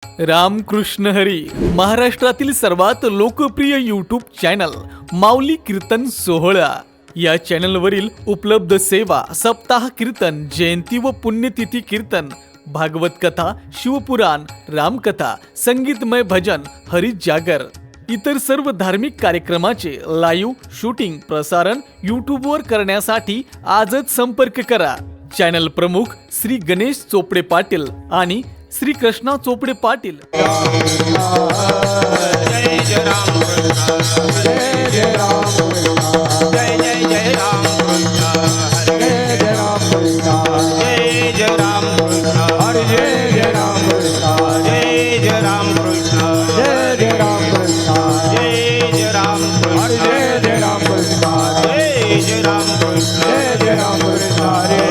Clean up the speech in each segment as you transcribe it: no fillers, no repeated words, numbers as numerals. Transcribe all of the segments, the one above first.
रामकृष्ण हरी. महाराष्ट्रातील सर्वात लोकप्रिय यूट्यूब चॅनल माऊली कीर्तन सोहळा या चॅनलवरील उपलब्ध सेवा सप्ताह कीर्तन, जयंती व पुण्यतिथी कीर्तन, भागवत कथा, शिवपुराण, रामकथा, संगीतमय भजन, हरी जागर इतर सर्व धार्मिक कार्यक्रमाचे लाईव्ह शूटिंग प्रसारण यूट्यूबवर करण्यासाठी आजच संपर्क करा. चॅनल प्रमुख श्री गणेश चोपडे पाटील आणि श्री कृष्णा चोपडे पाटील. जय जय राम जय जय राम जय जय जय राम जय जय राम जय जय राम हरे जय जय राम जय जय राम जय जय राम जय जय राम हरे जय जय राम जय जय राम जय जय राम हरे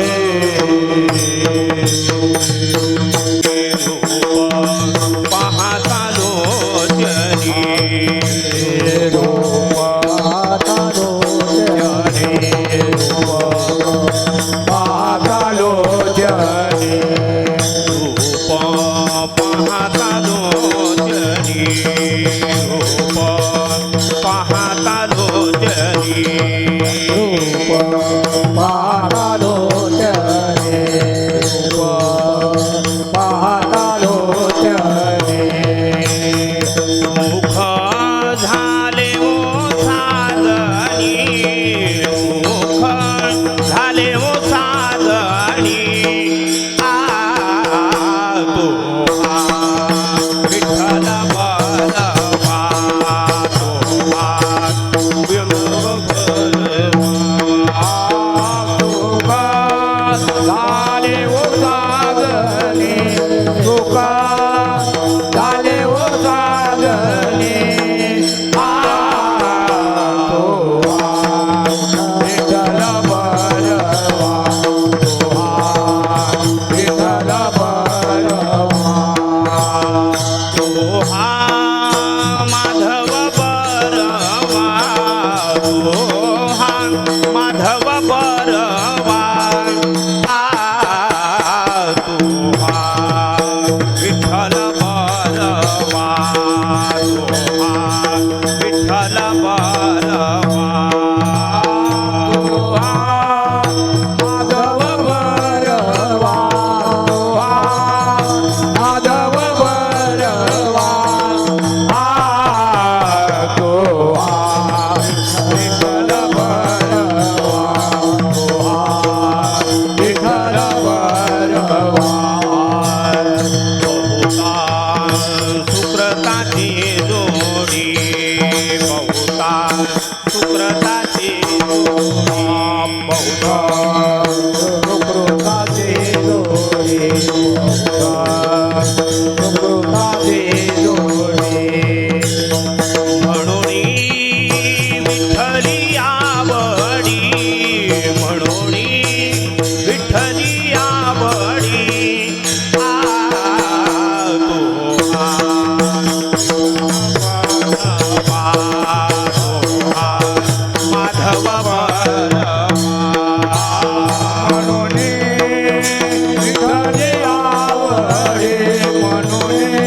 म्हणून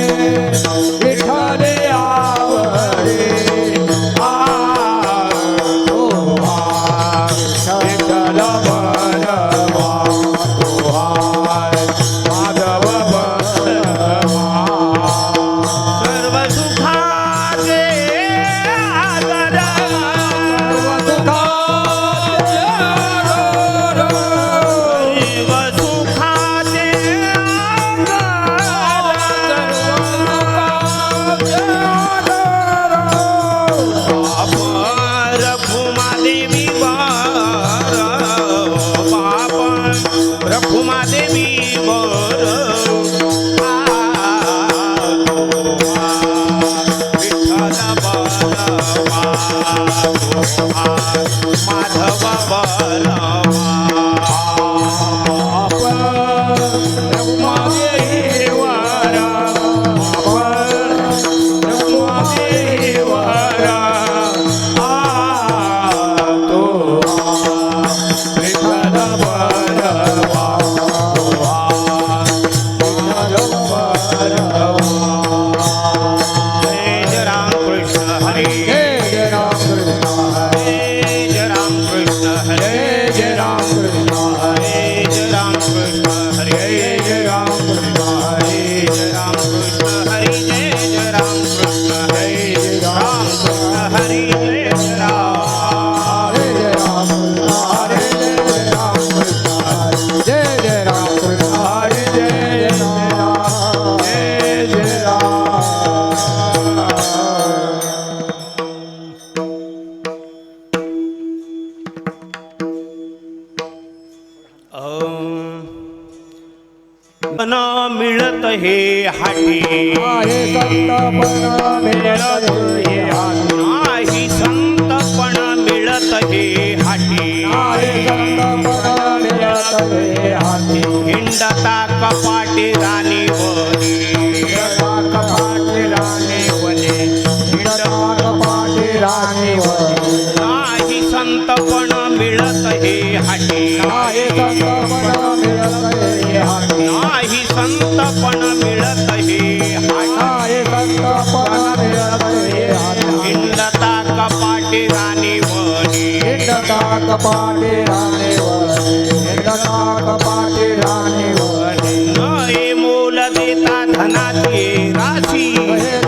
कृष्ण हरी जय जय राम कृष्ण हरी राम कृष्ण हरी जय जय राम मन मिळत हे हाटी नाही संतपण मिळत हे हाटी हिंडता कपाटी राणी नाही संतपण मिळत हे हाटी नाही संतपण मिळत हे हिंडता कपाटी राणी नये मोल देता धनाची राशी नये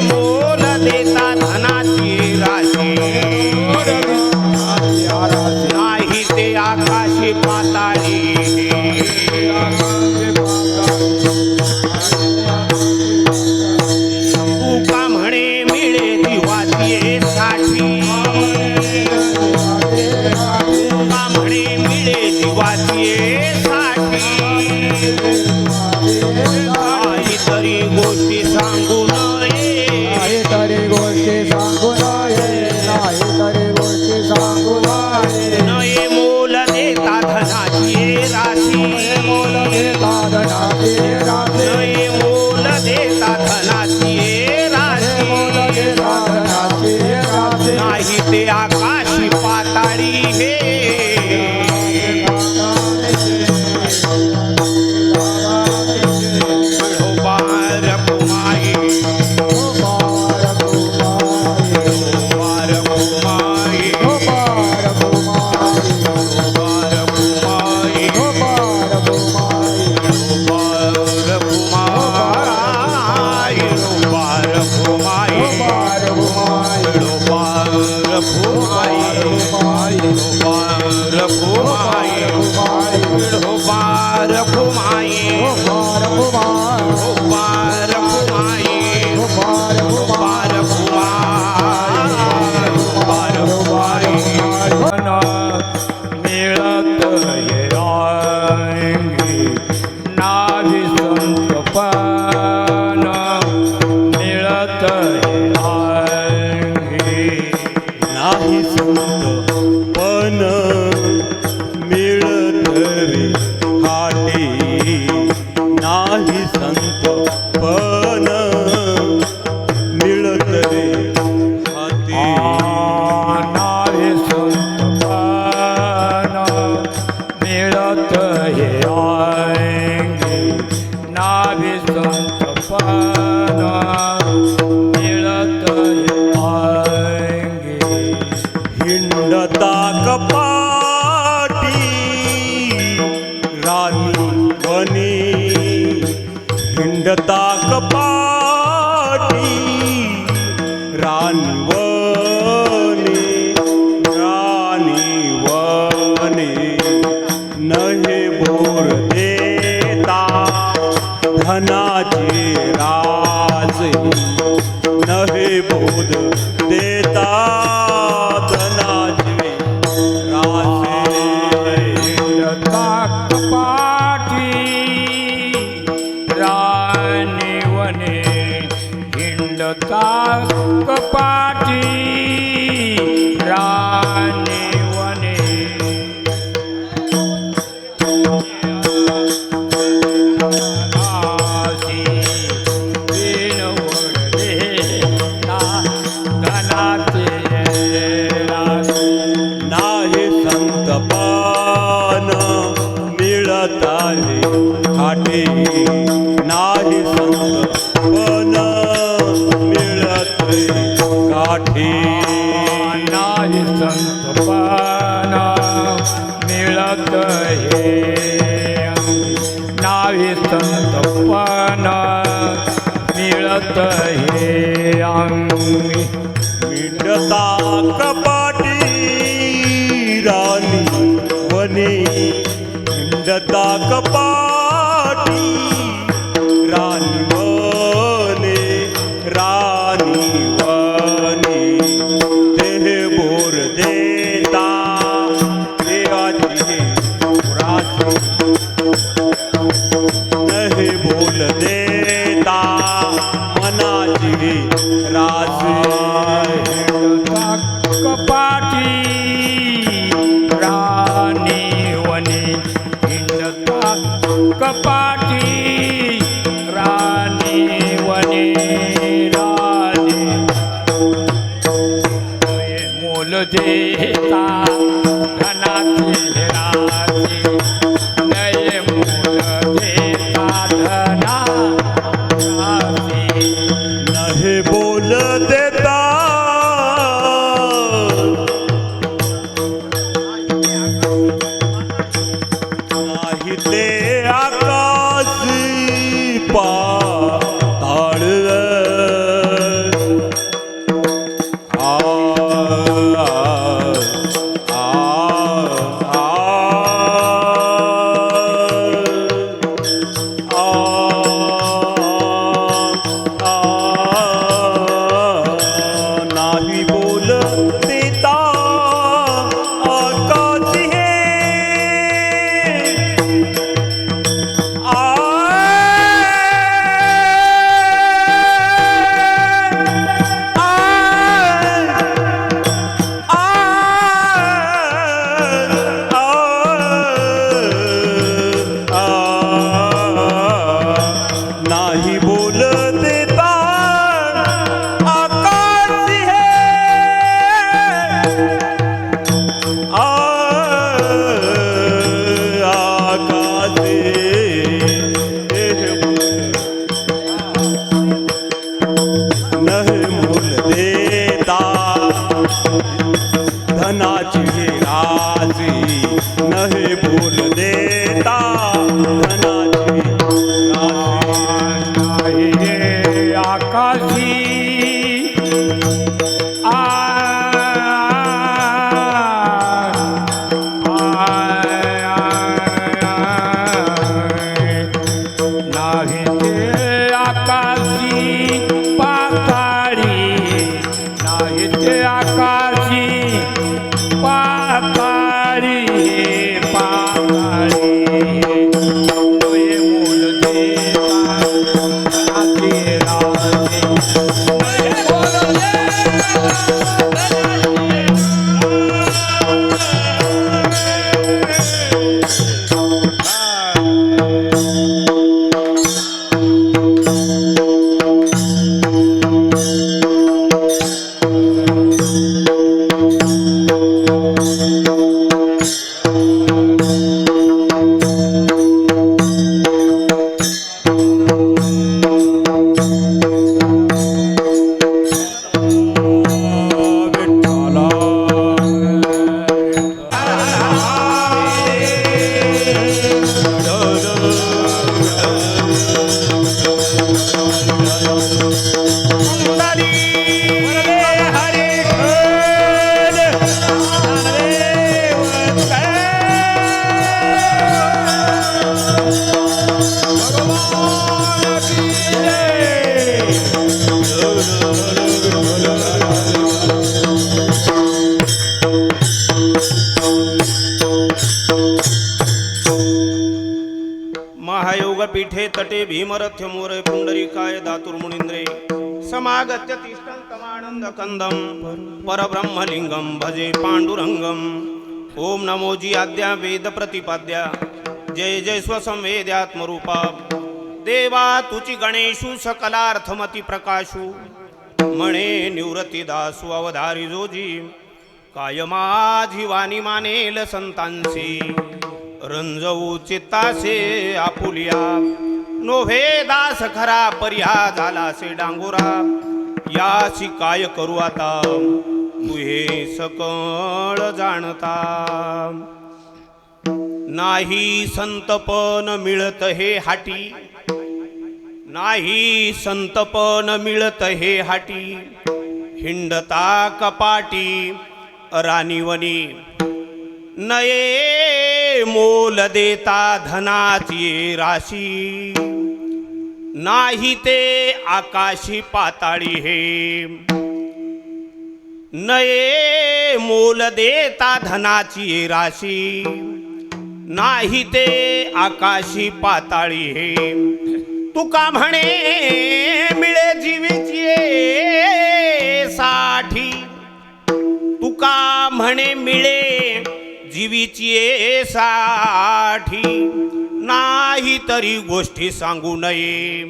मोल देता धनाची राशी नाही ते आकाशी पाताळी तुका म्हणे मिळे दिवाची साठी तुका म्हणे मिळे दिवाची साठी काहीतरी गोष्टी सांगू नये नये मोल देता धनाची राशी नये मोल देता धनाची राशी नाही ते आकाशी पाताळी हे बार कुमाई बार कुमाई हिंडता कपाटी राणी वनी हिंडता कपाटी राणी वनी नहे बोर देता धनाचे राजे नहे बोध देता कपाटी राणी वने आशी बिनवड देता धनाचे नाही संतपान मिळत आहे हाटी नाही संतपान मिळत काठी नाही संतपण मिळत हे ना नाही संतपण मिळत हे अंगी मिंडता कपाटी राणी वने मिंडता कपाटी राणी वने देह बोर देता देवाची राजी नाही बोल देता मनाची राजी कपाटी राणी वने हिंडता कपाटी राणी वने मोल देता धनाची राशी नये मोल देता धनाची नाही बोल देता नाही ते आकाशी पाताळ नाही बोल देता आकाशी नाही बोल देता आकाशी नहीं मोल देता धनाची राशी नहीं बोल देता धनाची राशी नाही आकाशी नाही ते आकाशी पाताळी नाही ते आकाशी पाताळी पाताळी तोय मोल देता धनाची राशी तोय मोल महायोगपीठे तटे भीमरथ्य मोरे पुंडरीकाय दातुर्मुनीन्द्रे समागत्य तिष्ठन्तमानन्दकन्दं परब्रह्मलिङ्गं भजे पाण्डुरङ्गम् ओम नमो जी आद्या वेद प्रतिपाद्या जय जय स्वसंवेद्यात्मरूपा देवा तुची गणेशु सकलार्थमती प्रकाशु मणे निवृत्ती दासु अवधारी जोजी कायमाझी वाणी मानेल संतांसी रंजवू चित्तासे आपुलिया नोव्हे दास खरा पर्या झाला से डांगोरा याची काय करू आता तू हे सकळ जाणता नाही संतपन मिळत हे हाटी, नाही संतपन मिळत हे हाटी, हिंडता कपाटी राणीवनी, नये मोल देता धनाची राशी, नाही ते आकाशी पाताळी हे, नये मोल देता धनाची राशी, नाही ते आकाशी पाताळी हे, तुका म्हणे मिळे जीवीची साठी, तुका म्हणे मिळे जीवीची साठी, नाही तरी गोष्टी सांगू नये,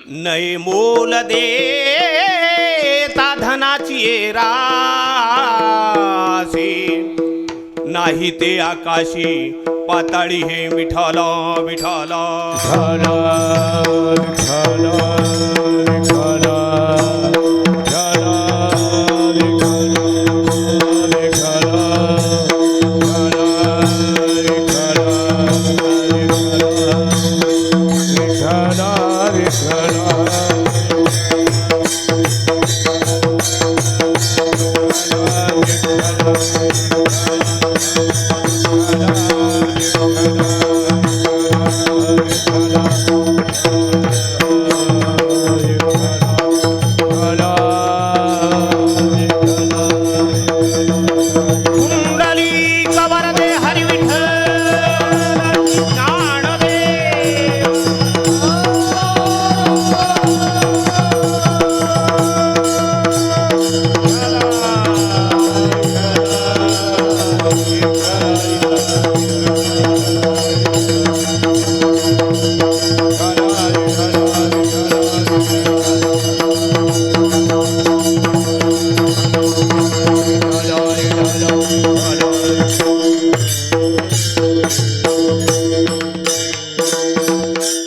नये मोल देता धनाची राशी, नाही ते आकाशी पाताळी हे विठाला विठाला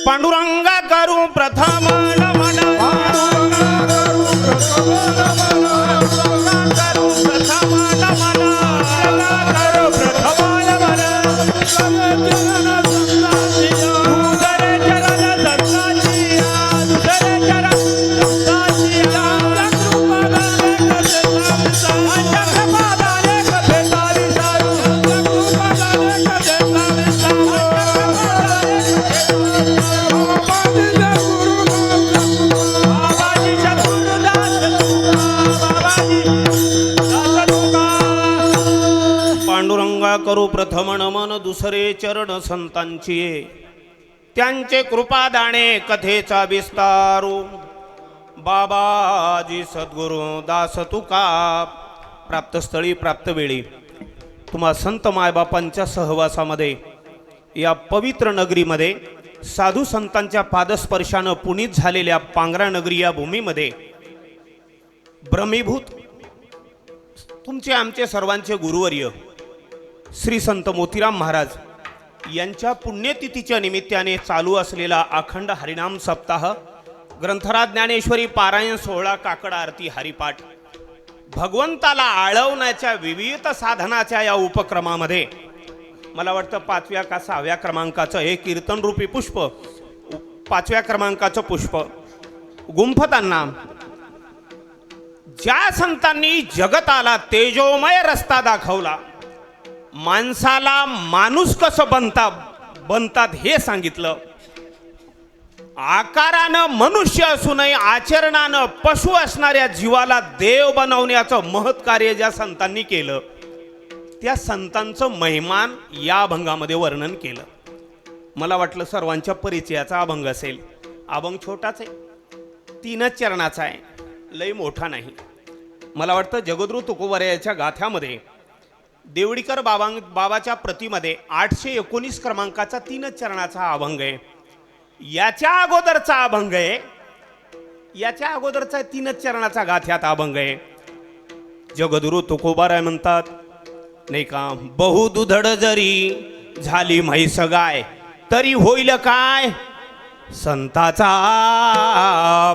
पांडुरंगा करू प्रथम नमन, करू प्रथम नमन, करू प्रथम नमन, दुसरे चरण संतांचिया, दुसरे चरण संतांचिया, पांडुरंगा करू प्रथम नमन, दुसरे चरण संतांची, त्यांचे कृपादाणे कथेचा विस्तारू, बाबाजी सद्गुरु दास तुका. प्राप्तस्थळी प्राप्त वेळी तुम्हा संत मायबापांच्या सहवासामध्ये या पवित्र नगरीमध्ये साधू संतांच्या पादस्पर्शानं पुनीत झालेल्या पांगरा नगरी या भूमीमध्ये ब्रह्मीभूत तुमचे आमचे सर्वांचे गुरुवर्य श्री संत मोतीराम महाराज यांच्या पुण्यतिथीच्या निमित्ताने चालू असलेला अखंड हरिनाम सप्ताह, ग्रंथराज ज्ञानेश्वरी पारायण सोहळा, काकड आरती, हरिपाठ, भगवंताला आळवण्याच्या विविध साधनाच्या या उपक्रमामध्ये मला वाटतं 5व्या का 6व्या क्रमांकाचं हे कीर्तनरूपी पुष्प, 5व्या क्रमांकाचं पुष्प गुंफताना ज्या संतांनी जगताला तेजोमय रस्ता दाखवला, माणसाला माणूस कसं बनतात हे सांगितलं, आकारानं मनुष्य असूनही आचरणानं पशु असणाऱ्या जीवाला देव बनवण्याचं महत् कार्य ज्या संतांनी केलं, त्या संतांचं महिमान या अभंगामध्ये वर्णन केलं. मला वाटलं सर्वांच्या परिचयाचा अभंग असेल. अभंग छोटाच आहे, 3च चरणाचा आहे, लय मोठा नाही. मला वाटतं जगद्गुरु तुकोबरायाच्या गाथ्यामध्ये देवडीकर बाबाच्या प्रतिमध्ये 819 क्रमांकाचा 3च चरणाचा अभंग आहे. याच्या अगोदरचा अभंग आहे, याच्या अगोदरचा 3च चरणाचा गाथ्यात अभंग आहे. जगद्गुरु तुकोबाराय म्हणतात नाही का, बहु दुधड जरी झाली म्हैस गाय, तरी होईल काय संताचा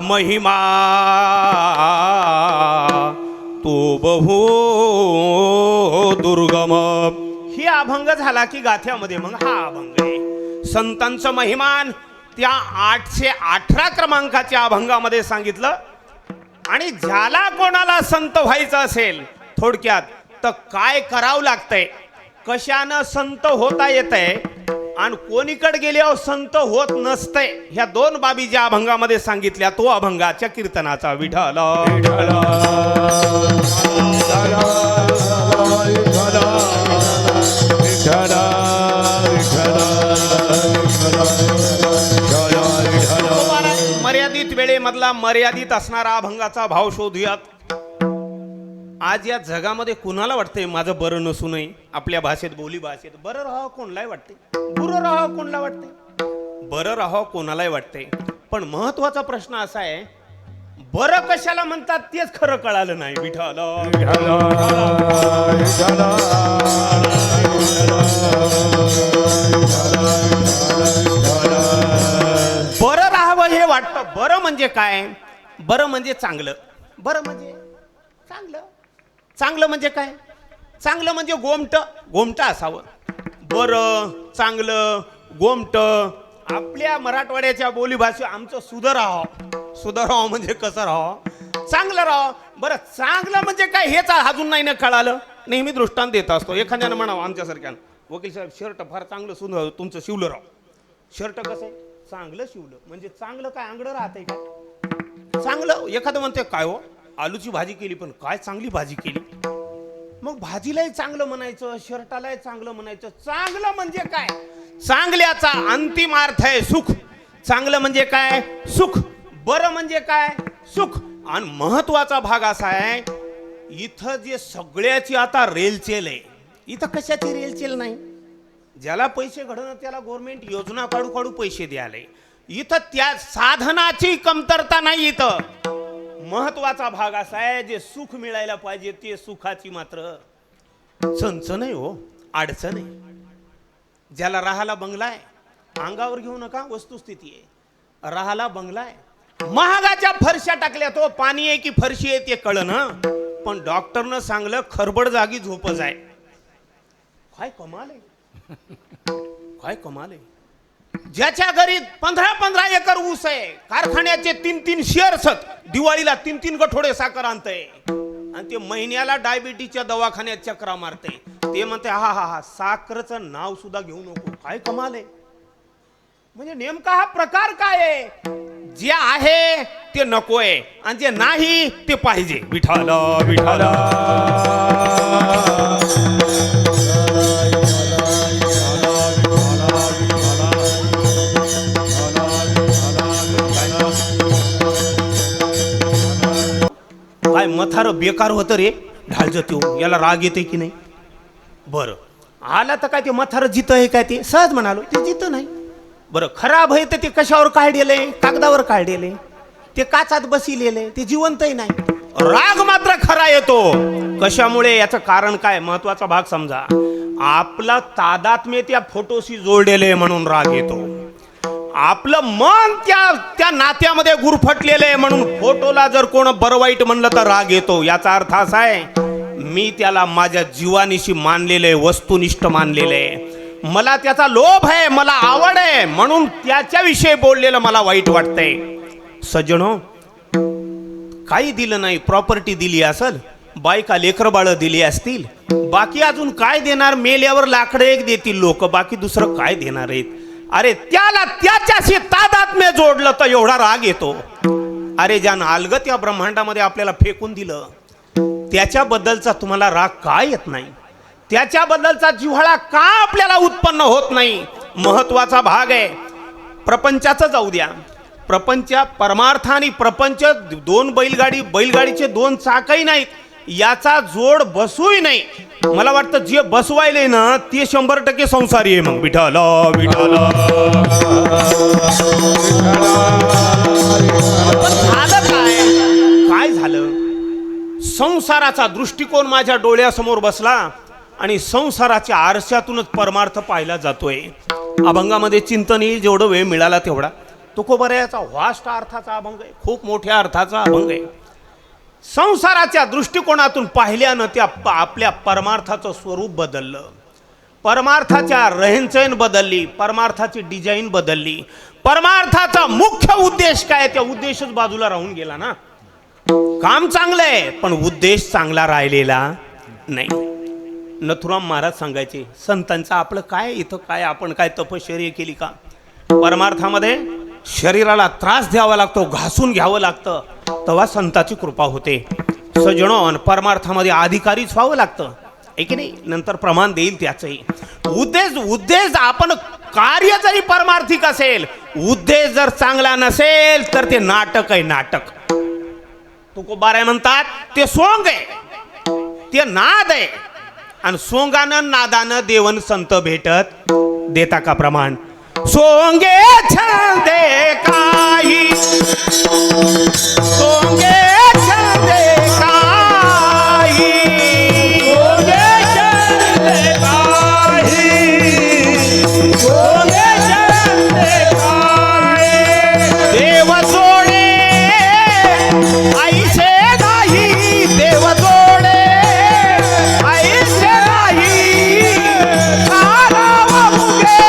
महिमा, तो बहु दुर्गम. ही अभंग झाला की गाथ्यामध्ये मग हा अभंग आहे. संतांचं महिमान त्या 818 क्रमांकाच्या अभंगामध्ये सांगितलं. आणि ज्याला कोणाला संत व्हायचं असेल थोडक्यात तर काय करावं लागतंय, कशानं संत होता येतंय आणि कोणीकडे गेल्यावर संत होत नसतंय, ह्या 2 बाबी ज्या अभंगामध्ये सांगितल्या तो अभंगाच्या कीर्तनाचा विठ्ठल मर्यादित वेळेमधला मर्यादित असणारा अभंगाचा भाव शोधूयात. आज या जगामध्ये कुणाला वाटतंय माझं बरं नसू नये, आपल्या भाषेत बोली भाषेत बरं राहावं कोणालाही वाटते, बुरं राहावं कोणाला वाटते, बरं राहावं कोणालाही वाटते. पण महत्वाचा प्रश्न असा आहे, बरं कशाला म्हणतात तेच खरं कळालं नाही. विठ्ठल बरं राहावं हे वाटतं. बरं म्हणजे काय? बरं म्हणजे चांगलं. बरं म्हणजे चांगलं. चांगलं म्हणजे काय? चांगलं म्हणजे गोमट असावं. बरं, चांगलं, गोमट. आपल्या मराठवाड्याच्या बोलीभाषेत आमचं सुधराव म्हणजे कसं राहावं, चांगलं राहावं. बरं, चांगलं म्हणजे काय हेच अजून नाही ना कळालं. नेहमी दृष्टांत देत असतो. एखाद्यानं म्हणावं आमच्यासारख्यानं, वकील साहेब शर्ट फार चांगलं सुंदर तुमचं शिवलं राव. शर्ट कसं आहे? चांगलं शिवलं. म्हणजे चांगलं काय अंगडं राहतंय काय? चांगलं. एखादं म्हणते काय हो आलूची भाजी केली पण काय चांगली भाजी केली. मग भाजीलाही चांगलं म्हणायचं, शर्टालाही चांगलं म्हणायचं. चांगलं म्हणजे काय? चांगल्याचा अंतिम अर्थ आहे सुख. चांगलं म्हणजे काय? सुख. बरं म्हणजे काय? सुख. आणि महत्वाचा भाग असा आहे, इथं जे सगळ्याची आता रेलचेल आहे, इथं कशाची रेलचेल नाही. ज्याला पैसे घडणं त्याला गव्हर्नमेंट योजना काढू काढू पैसे द्यायला. इथं त्या साधनाची कमतरता नाही. इथं महत्वाचा भाग असा आहे, जे सुख मिळायला पाहिजे ते सुखाची मात्र चणचण आहे हो, अडचण आहे. ज्याला राहायला बंगला आहे, अंगावर घेऊ नका, वस्तुस्थिती आहे. राहायला बंगला आहे, महागाच्या फरशा टाकल्या, तो पाणी आहे की फरशी आहे ते कळना, पण डॉक्टरनं सांगलं खरबड जागी झोप जाय. काय कमाल आहे, काय कमाल आहे. ज्याच्या घरी 15-15 एकर ऊस आहे, कारखान्याचे 3-3 शेअर्स, दिवाळीला 3-3 गठोडे साखर आणतंय आणि ते महिन्याला डायबिटीसच्या दवाखान्यात चक्रा मारते. ते म्हणते हा हा हा साखरचं नाव सुद्धा घेऊ नको. काय कमाल आहे. म्हणजे नेमका हा प्रकार काय आहे? जे आहे ते नकोय आणि जे नाही ते पाहिजे. विठ्ठल विठ्ठल काय मथार बेकार होतं रे, ढालज तो याला राग येते की नाही. बरं आला तर काय ते मथार जित आहे काय? ते सहज म्हणालो ते जित नाही. बरं खराब आहे तर ते कशावर काढलेले? कागदावर काढलेले. ते काचात बसिलेले, ते जिवंतही नाही. राग मात्र खरा येतो. कशामुळे? याचं कारण काय? महत्वाचा भाग समजा. आपला तादात्म्य त्या फोटोशी जोडलेले म्हणून राग येतो. आपलं मन त्या नात्यामध्ये गुरफटलेलं आहे म्हणून फोटोला जर कोण बरं वाईट म्हणलं तर राग येतो. याचा अर्थ असा आहे, मी त्याला माझ्या जीवानिशी मानलेलं आहे, वस्तुनिष्ठ मानलेलं आहे, मला त्याचा लोभ आहे, मला आवड आहे, म्हणून त्याच्याविषयी बोललेलं मला वाईट वाटतंय. सज्जनो, काही दिलं नाही, प्रॉपर्टी दिली असेल, बायका लेकर बाळ दिली असतील, बाकी अजून काय देणार? मेल्यावर लाकडं एक देतील लोक, बाकी दुसरं काय देणार आहेत? अरे त्याला त्याच्याशी तादात्म्य जोडलं तर एवढा राग येतो. अरे ज्यानं अलगत या ब्रह्मांडामध्ये आपल्याला फेकून दिलं त्याच्याबद्दलचा तुम्हाला राग काय येत नाही? त्याच्याबद्दलचा जिव्हाळा का आपल्याला उत्पन्न होत नाही? महत्वाचा भाग आहे. प्रपंचाचं जाऊ द्या, प्रपंच परमार्थ आणि प्रपंच दोन बैलगाडीचे 2 चाकही नाहीत, याचा जोड बसूही नाही. मला वाटतं जे बसवायले ना ते 100% संसारी आहे. मग विठ्ठल विठ्ठल झालं काय झालं? संसाराचा दृष्टिकोन माझ्या डोळ्यासमोर बसला आणि संसाराच्या आरशातूनच परमार्थ पाहिला जातोय. अभंगामध्ये चिंतन येईल जेवढं वेळ मिळाला तेवढा. तुकोबरायाचा वास्ट अर्थाचा अभंग आहे, खूप मोठ्या अर्थाचा अभंग आहे. संसाराच्या दृष्टिकोनातून पाहिल्यानं त्या आपल्या परमार्थाचं स्वरूप बदललं. परमार्थाच्या रहनसहन बदलली, परमार्थाची डिझाईन बदलली, परमार्थाचा मुख्य उद्देश काय त्या उद्देशच बाजूला राहून गेला ना. काम चांगलं आहे पण उद्देश चांगला राहिलेला नाही. नथुराम महाराज सांगायचे संतांचं आपलं काय इथं काय आपण काय तपश्चर्या केली का. परमार्थामध्ये शरीराला त्रास द्यावा लागतो, घासून घ्यावं लागतं, तेव्हा संताची कृपा होते. सजणोन परमार्थामध्ये अधिकारीच व्हावं लागतं आहे की नाही. नंतर प्रमाण देईल त्याचंही. उद्देश आपण कार्य जरी परमार्थिक असेल, उद्देश जर चांगला नसेल तर ते नाटक आहे नाटक. तुकोबाराय म्हणतात ते सोंग आहे, ते नाद आहे. आणि सोंगानं नादानं देवन संत भेटत देता का प्रमाण. सोंगे छंदे काही, सोंगे छंदे काही, सोंगे छंदे काही, सोंगे छंदे काही. देव जोडे ऐसे नाही, देव जोडे ऐसे नाही. सारावा उगे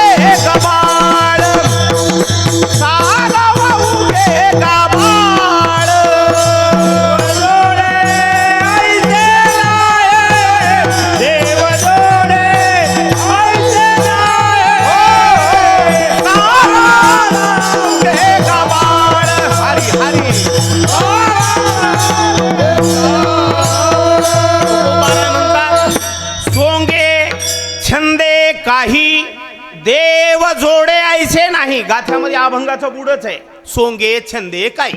गबाळ, सारावा उगे गबाळ. जोडे ऐसे नाही, देव जोडे ऐसे नाही. सारावा उगे गबाळ. हरी हरी. सोंगे छंदे काही, देव जोडे ऐसे नाही. गाथ्यामध्ये अभंगाचं बुडच आहे. सोंगे छंदे काही.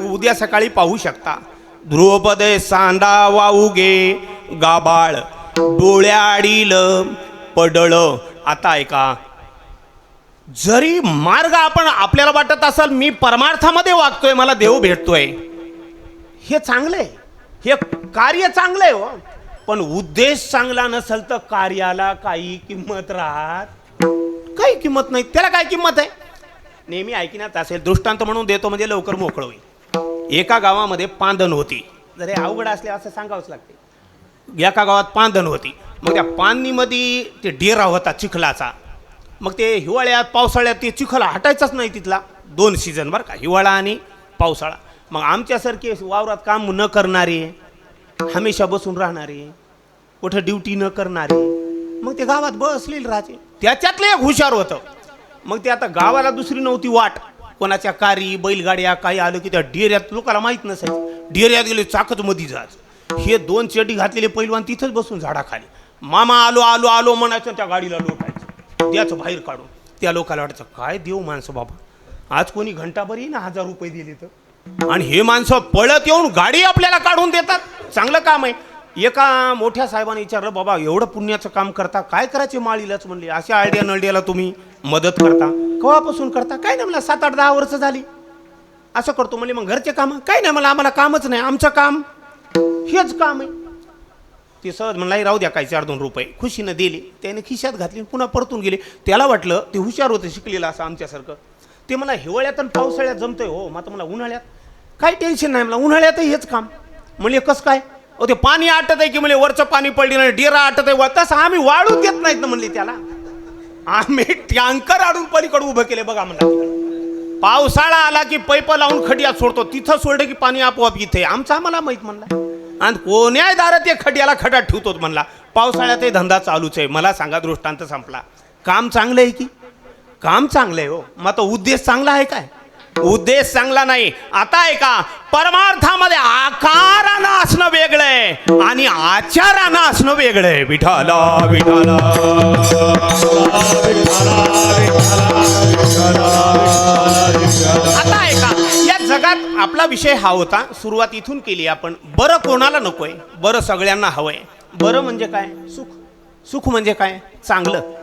उद्या सकाळी पाहू शकता. ध्रुवपदे सांडा वाऊगे गाबाळ, डोळ्याडील पडळ. आता ऐका, जरी मार्ग आपण आपल्याला वाटत असेल मी परमार्थामध्ये वागतोय, मला देव भेटतोय, हे चांगलंय, हे कार्य चांगलंय हो. पण उद्देश चांगला नसेल तर कार्याला काही किंमत राहत, काही किंमत नाही. त्याला काय किंमत आहे. नेहमी ऐकण्यात असेल, दृष्टांत म्हणून देतो म्हणजे लवकर मोकळ होईल. एका गावामध्ये पांदण होती. जर हे अवघड असले असं सांगावंच लागते. एका गावात पांदण होती. मग त्या पाणीमध्ये ते डेरा होता चिखलाचा. मग ते हिवाळ्यात पावसाळ्यात ते चिखल हटायचाच नाही तिथला. 2 सीझन बरं का, हिवाळा आणि पावसाळा. मग आमच्यासारखे वावरात काम न करणारे, हमेशा बसून राहणारे, कुठं ड्युटी न करणारे, मग ते गावात बसलेले राहायचे. त्याच्यातलं एक हुशार होतं. मग ते आता गावाला दुसरी नव्हती वाट, कोणाच्या कारी बैलगाड्या काही आलं की त्या डेऱ्यात लोकांना माहीत नसायचं. डेऱ्यात गेले चाकच मध्ये जायचं. हे 2 चेटी घातलेले पैलवान तिथंच बसून झाडाखाली. मामा आलो आलो आलो म्हणायचं, त्या गाडीला लोटायचं, द्याचं बाहेर काढून. त्या लोकांना वाटायचं काय देव माणसं बाबा, आज कोणी घंटाभरी ना 1000 रुपये दिले तर, आणि हे माणसं पळत येऊन गाडी आपल्याला काढून देतात. चांगलं काम आहे. एका मोठ्या साहेबांनी विचारलं, बाबा एवढं पुण्याचं काम करता, काय करायचे माळीलाच म्हणले. अशा आयडिया नळड्याला तुम्ही मदत करता, केव्हापासून करता. काय नाही मला 7-8-10 वर्ष झाली असं करतो म्हणले. मग घरचे काम काय नाही मला, आम्हाला कामच नाही, आमचं काम हेच काम आहे. ते सहज म्हणला राहू द्या, काय 4-2 रुपये खुशीनं दिले. त्याने खिशात घातली, पुन्हा परतून गेले. त्याला वाटलं ते हुशार होते, शिकलेलं असं आमच्यासारखं. ते मला हिवाळ्यात आणि पावसाळ्यात जमतंय हो, मग मला उन्हाळ्यात काही टेन्शन नाही, मला उन्हाळ्यातही हेच काम. म्हणजे कसं काय ते पाणी आटत आहे की म्हणजे वरचं पाणी पडली नाही, डेरा आटत आहे, तसं आम्ही वाढून देत नाहीत ना म्हणले. त्याला आम्ही टँकर आडून पलीकडे उभं केले बघा म्हणला. पावसाळा आला की पैप लावून खड्यात सोडतो, तिथं सोडलं की पाणी आपोआप इथे. आमचं आम्हाला माहित म्हणला. आणि कोण्या दारात ते खड्याला खड्यात ठेवतो म्हणला. पावसाळ्यातही धंदा चालूच आहे. मला सांगा, दृष्टांत संपला. काम चांगलं आहे की काम चांगलं आहे हो, मग तो उद्देश चांगला आहे काय. उद्देश चांगला नाही. आता ऐका, परमार्थामध्ये आकारानं असणं वेगळंय आणि आचारानं असणं वेगळंय. विठाला विठाला आता ऐका, या जगात आपला विषय हा होता, सुरुवात इथून केली आपण. बरं कोणाला नकोय, बरं सगळ्यांना हवंय. बरं म्हणजे काय, सुख. सुख म्हणजे काय, चांगलं.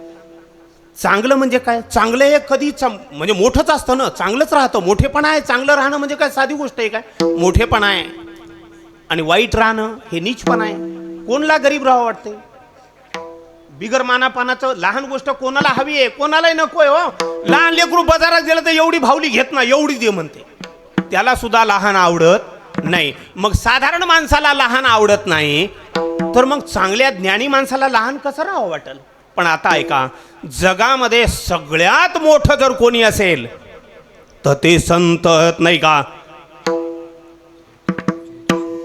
चांगलं म्हणजे काय, चांगलं हे कधी म्हणजे मोठंच असतं ना, चांगलंच राहतं. मोठेपणा आहे, चांगलं राहणं म्हणजे काय साधी गोष्ट आहे काय, मोठेपणा आहे. आणि वाईट राहणं हे नीचपणा आहे. कोणाला गरीब राहावं वाटते, बिगर मानापानाचं. लहान गोष्ट कोणाला हवी आहे, कोणालाही नकोय हो. लहान लेकरू बाजारात गेलं तर एवढी भावली घेत ना, एवढी दे म्हणते, त्याला सुद्धा लहान आवडत नाही. मग साधारण माणसाला लहान आवडत नाही, तर मग चांगल्या ज्ञानी माणसाला लहान कसं राहावं वाटेल. पण आता ऐका, जगामध्ये सगळ्यात मोठं जर कोणी असेल तर ते संत नाही का?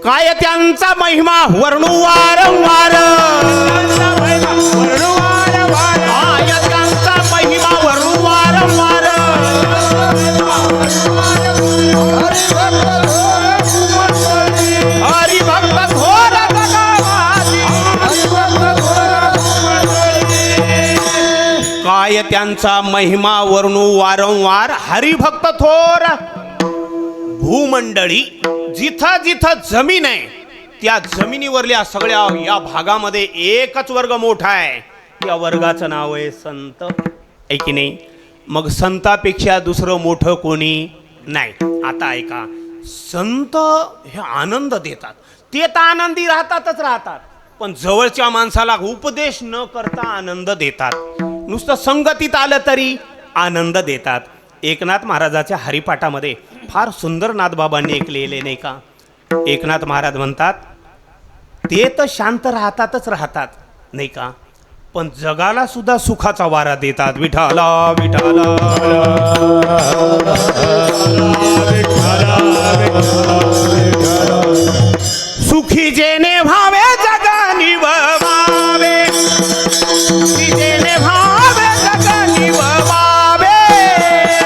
काय त्यांचा महिमा वर्णू वारंवार, काय त्यांचा महिमा वर्णू वारंवार, हरिभक्त थोर जगावासी, काय त्यांचा महिमा वर्णू वारंवार, हरिभक्त थोर. भूमंडळी जिथं जिथं जमीन आहे त्या जमिनीवरल्या सगळ्या या भागामध्ये एकच वर्ग मोठा आहे, या वर्गाचं नाव आहे संत. आहे की नाही? मग संतापेक्षा दुसरं मोठं कोणी नाही. आता ऐका, संत हे आनंद देतात, ते तर आनंदी राहतातच राहतात, पण जवळच्या माणसाला उपदेश न करता आनंद देतात. नुसतं संगतीत आलं तरी आनंद देतात. एकनाथ महाराजाच्या हरिपाठामध्ये फार सुंदर नाथबाबांनी एक लिहिले नाही का? एकनाथ महाराज म्हणतात, ते तर शांत राहतातच राहतात नाही का, पण जगाला सुद्धा सुखाचा वारा देतात. विठाला विठाला सुखी जेने भावे जगानी वावे, सुखी जेने भावे जगानी वावे,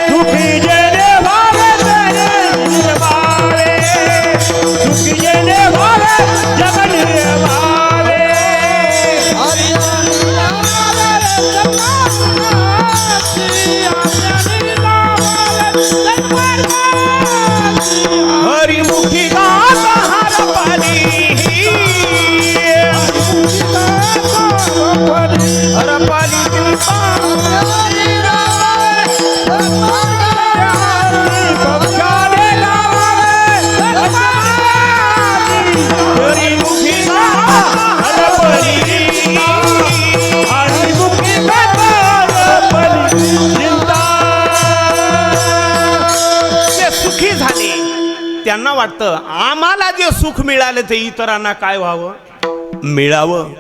सुखी जेने भावे जगानी वावे, सुखी जेने भावे जगानी वावे. हरिमुखी गात हरपली, हरपली सुखी झाले. त्यांना वाटतं आम्हाला जे सुख मिळालं ते इतरांना काय व्हावं, मिळावं.